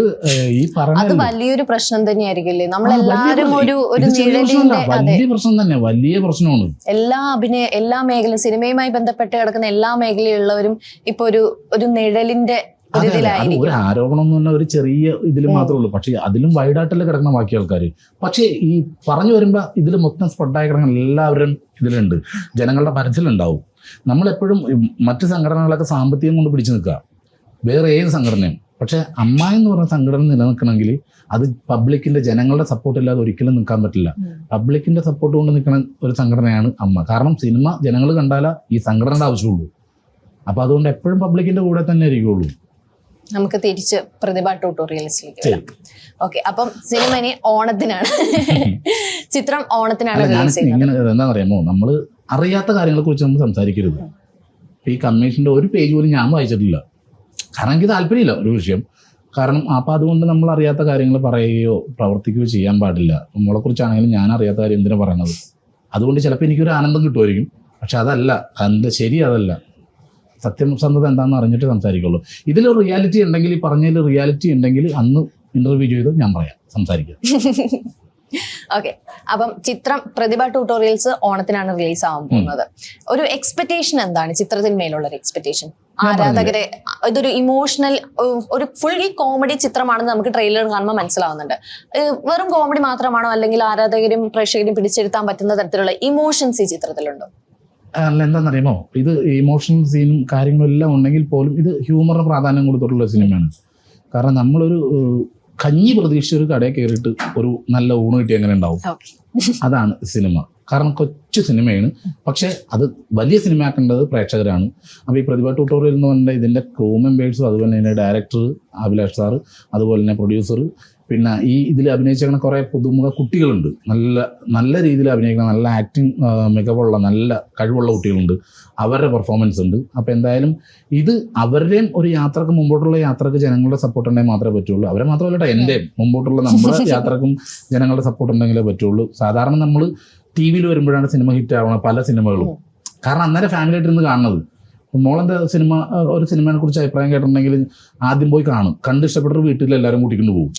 ഈ പറഞ്ഞ അത് വലിയൊരു പ്രശ്നം തന്നെയായിരിക്കില്ലേ? നമ്മളെല്ലാരും വലിയ പ്രശ്നം തന്നെ, വലിയ പ്രശ്നമാണ്. എല്ലാ മേഖലയും സിനിമയുമായി ബന്ധപ്പെട്ട് കിടക്കുന്ന എല്ലാ മേഖലയിലുള്ളവരും ഇപ്പൊ ഒരു നിഴലിന്റെ ഒരു ആരോപണം എന്ന് പറഞ്ഞാൽ ഒരു ചെറിയ ഇതിൽ മാത്രമേ ഉള്ളൂ. പക്ഷെ അതിലും വൈഡായിട്ടല്ലേ കിടക്കുന്ന ബാക്കി ആൾക്കാർ. പക്ഷേ ഈ പറഞ്ഞു വരുമ്പോൾ ഇതിൽ മൊത്തം സ്പ്രെഡായി കിടക്കുന്ന എല്ലാവരും ഇതിലുണ്ട്, ജനങ്ങളുടെ മനസ്സിലുണ്ടാവും. നമ്മളെപ്പോഴും മറ്റ് സംഘടനകളൊക്കെ സാമ്പത്തികം കൊണ്ട് പിടിച്ചു നിൽക്കുക, വേറെ ഏത് സംഘടനയും. പക്ഷെ അമ്മ എന്ന് പറഞ്ഞ സംഘടന നിലനിൽക്കണമെങ്കിൽ അത് പബ്ലിക്കിന്റെ ജനങ്ങളുടെ സപ്പോർട്ട് ഇല്ലാതെ ഒരിക്കലും നിൽക്കാൻ പറ്റില്ല. പബ്ലിക്കിന്റെ സപ്പോർട്ട് കൊണ്ട് നിൽക്കുന്ന ഒരു സംഘടനയാണ് അമ്മ. കാരണം സിനിമ ജനങ്ങൾ കണ്ടാലേ ഈ സംഘടനയുടെ ആവശ്യമുള്ളൂ. അപ്പൊ അതുകൊണ്ട് എപ്പോഴും പബ്ലിക്കിന്റെ കൂടെ തന്നെ ആയിരിക്കുള്ളൂ. നമുക്ക് തിരിച്ച് പ്രതിഭ ട്യൂട്ടോറിയൽസിലേക്ക്. ഓക്കെ, അപ്പം സിനിമ ഇനി ഓണത്തിനാണ്, ചിത്രം ഓണത്തിനാണ് റിലീസ് ചെയ്യുന്നത്. ഇങ്ങനെ എന്താണെന്ന് അറിയാമോ, നമ്മൾ അറിയാത്ത കാര്യങ്ങളെ കുറിച്ച് നമ്മൾ സംസാരിക്കരുത്. ഈ കമ്മീഷന്റെ ഒരു പേജ് പോലും ഞാൻ വായിച്ചിട്ടില്ല. കാരണം എനിക്ക് താല്പര്യമില്ല ഒരു വിഷയം. കാരണം അപ്പം അതുകൊണ്ട് നമ്മൾ അറിയാത്ത കാര്യങ്ങൾ പറയുകയോ പ്രവർത്തിക്കുകയോ ചെയ്യാൻ പാടില്ല. നമ്മളെ കുറിച്ചാണെങ്കിലും ഞാൻ അറിയാത്ത കാര്യം എന്തിനാണ് പറയണത്. അതുകൊണ്ട് ചിലപ്പോൾ എനിക്കൊരു ആനന്ദം കിട്ടുമായിരിക്കും, പക്ഷെ അതല്ല അതിൻ്റെ ശരി, അതല്ല സത്യസന്ധത എന്താണെന്ന് അറിഞ്ഞിട്ട് സംസാരിക്കുള്ളൂ. ഇതിലൊരു റിയാലിറ്റി ഉണ്ടെങ്കിൽ, ഈ പറഞ്ഞതിൽ റിയാലിറ്റി ഉണ്ടെങ്കിൽ അന്ന് ഇന്റർവ്യൂ ചെയ്ത് ഞാൻ പറയാം, സംസാരിക്കാം. ഓക്കെ, അപ്പം ചിത്രം പ്രതിഭ ട്യൂട്ടോറിയൽസ് ഓണത്തിനാണ് റിലീസ് ആവാൻ പോകുന്നത്. ഒരു എക്സ്പെക്ടേഷൻ എന്താണ് ചിത്രത്തിന്മേലുള്ള ഒരു എക്സ്പെക്ടേഷൻ? ആരാധകരെ ഇതൊരു ഇമോഷണൽ, ഒരു ഫുൾ കോമഡി ചിത്രമാണെന്ന് നമുക്ക് ട്രെയിലർ കാണുമ്പോൾ മനസ്സിലാവുന്നുണ്ട്. വെറും കോമഡി മാത്രമാണോ, അല്ലെങ്കിൽ ആരാധകരും പ്രേക്ഷകരും പിടിച്ചെടുത്താൻ പറ്റുന്ന തരത്തിലുള്ള ഇമോഷൻസ് ഈ ചിത്രത്തിലുണ്ടോ? അല്ല, എന്താണെന്നറിയുമോ, ഇത് ഇമോഷണൽ സീനും കാര്യങ്ങളും എല്ലാം ഉണ്ടെങ്കിൽ പോലും ഇത് ഹ്യൂമറിന് പ്രാധാന്യം കൊടുത്തിട്ടുള്ള സിനിമയാണ്. കാരണം നമ്മളൊരു കഞ്ഞി പ്രതീക്ഷിച്ച ഒരു കടയിൽ കയറിയിട്ട് ഒരു നല്ല ഊണ് കിട്ടി എങ്ങനെ ഉണ്ടാവും, അതാണ് സിനിമ. കാരണം കൊച്ചു സിനിമയാണ്, പക്ഷെ അത് വലിയ സിനിമയാക്കേണ്ടത് പ്രേക്ഷകരാണ്. അപ്പോൾ ഈ പ്രതിഭ ട്യൂട്ടോറിയൽ എന്ന് പറഞ്ഞാൽ ഇതിൻ്റെ ക്രൂ മെമ്പേഴ്സും, അതുപോലെ തന്നെ ഡയറക്ടർ അഭിലാഷ് സാറ്, അതുപോലെ തന്നെ പ്രൊഡ്യൂസർ, പിന്നെ ഈ ഇതിൽ അഭിനയിച്ചിരിക്കുന്ന കുറേ പുതുമുഖ കുട്ടികളുണ്ട്. നല്ല രീതിയിൽ അഭിനയിക്കുന്ന, നല്ല ആക്ടിങ് മികവുള്ള, നല്ല കഴിവുള്ള കുട്ടികളുണ്ട്. അവരുടെ പെർഫോമൻസ് ഉണ്ട്. അപ്പോൾ എന്തായാലും ഇത് അവരുടെയും ഒരു യാത്രക്ക്, മുമ്പോട്ടുള്ള യാത്രക്ക് ജനങ്ങളുടെ സപ്പോർട്ട് ഉണ്ടെങ്കിൽ മാത്രമേ പറ്റുള്ളൂ. അവരെ മാത്രമല്ല, എൻ്റെയും മുമ്പോട്ടുള്ള നമ്മുടെ യാത്രക്കും ജനങ്ങളുടെ സപ്പോർട്ട് ഉണ്ടെങ്കിലേ പറ്റുള്ളൂ. സാധാരണ നമ്മൾ ടി വിയിൽ വരുമ്പോഴാണ് സിനിമ ഹിറ്റ് ആവണം പല സിനിമകളും. കാരണം അന്നേരം ഫാമിലി ആയിട്ടിരുന്ന് കാണുന്നത്. മോളെന്താ ഒരു സിനിമയെ കുറിച്ച് അഭിപ്രായം കേട്ടിട്ടുണ്ടെങ്കിൽ ആദ്യം പോയി കാണും, കണ്ട് ഇഷ്ടപ്പെട്ടൊരു വീട്ടിൽ എല്ലാവരും കൂട്ടിക്കൊണ്ട് പോകും,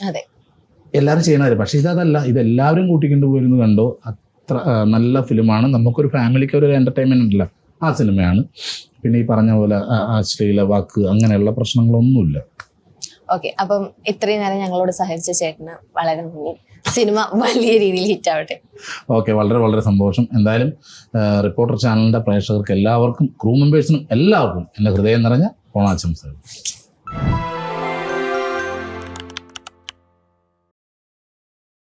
എല്ലാവരും ചെയ്യണവരെ. പക്ഷെ ഇതല്ല, ഇതെല്ലാവരും കൂട്ടിക്കൊണ്ട് പോയിരുന്നു കണ്ടോ, അത്ര നല്ല ഫിലിമാണ്. നമുക്കൊരു ഫാമിലിക്ക് ഒരു എൻ്റർടൈൻമെൻ്റ് ഇല്ല, ആ സിനിമയാണ്. പിന്നെ ഈ പറഞ്ഞ പോലെ അശ്ലീല വാക്ക് അങ്ങനെയുള്ള പ്രശ്നങ്ങളൊന്നുമില്ല. ഓക്കെ, അപ്പം ഇത്രയും നേരം ഞങ്ങളോട് സഹകരിച്ച ചേട്ടന് വളരെ നന്ദി. സിനിമ വലിയ രീതിയിൽ ഹിറ്റ് ആവട്ടെ. ഓക്കെ, വളരെ വളരെ സന്തോഷം. എന്തായാലും റിപ്പോർട്ടർ ചാനലിൻ്റെ പ്രേക്ഷകർക്ക് എല്ലാവർക്കും, ക്രൂ മെമ്പേഴ്സിനും എല്ലാവർക്കും എൻ്റെ ഹൃദയം നിറഞ്ഞ ഓണാശംസകൾ.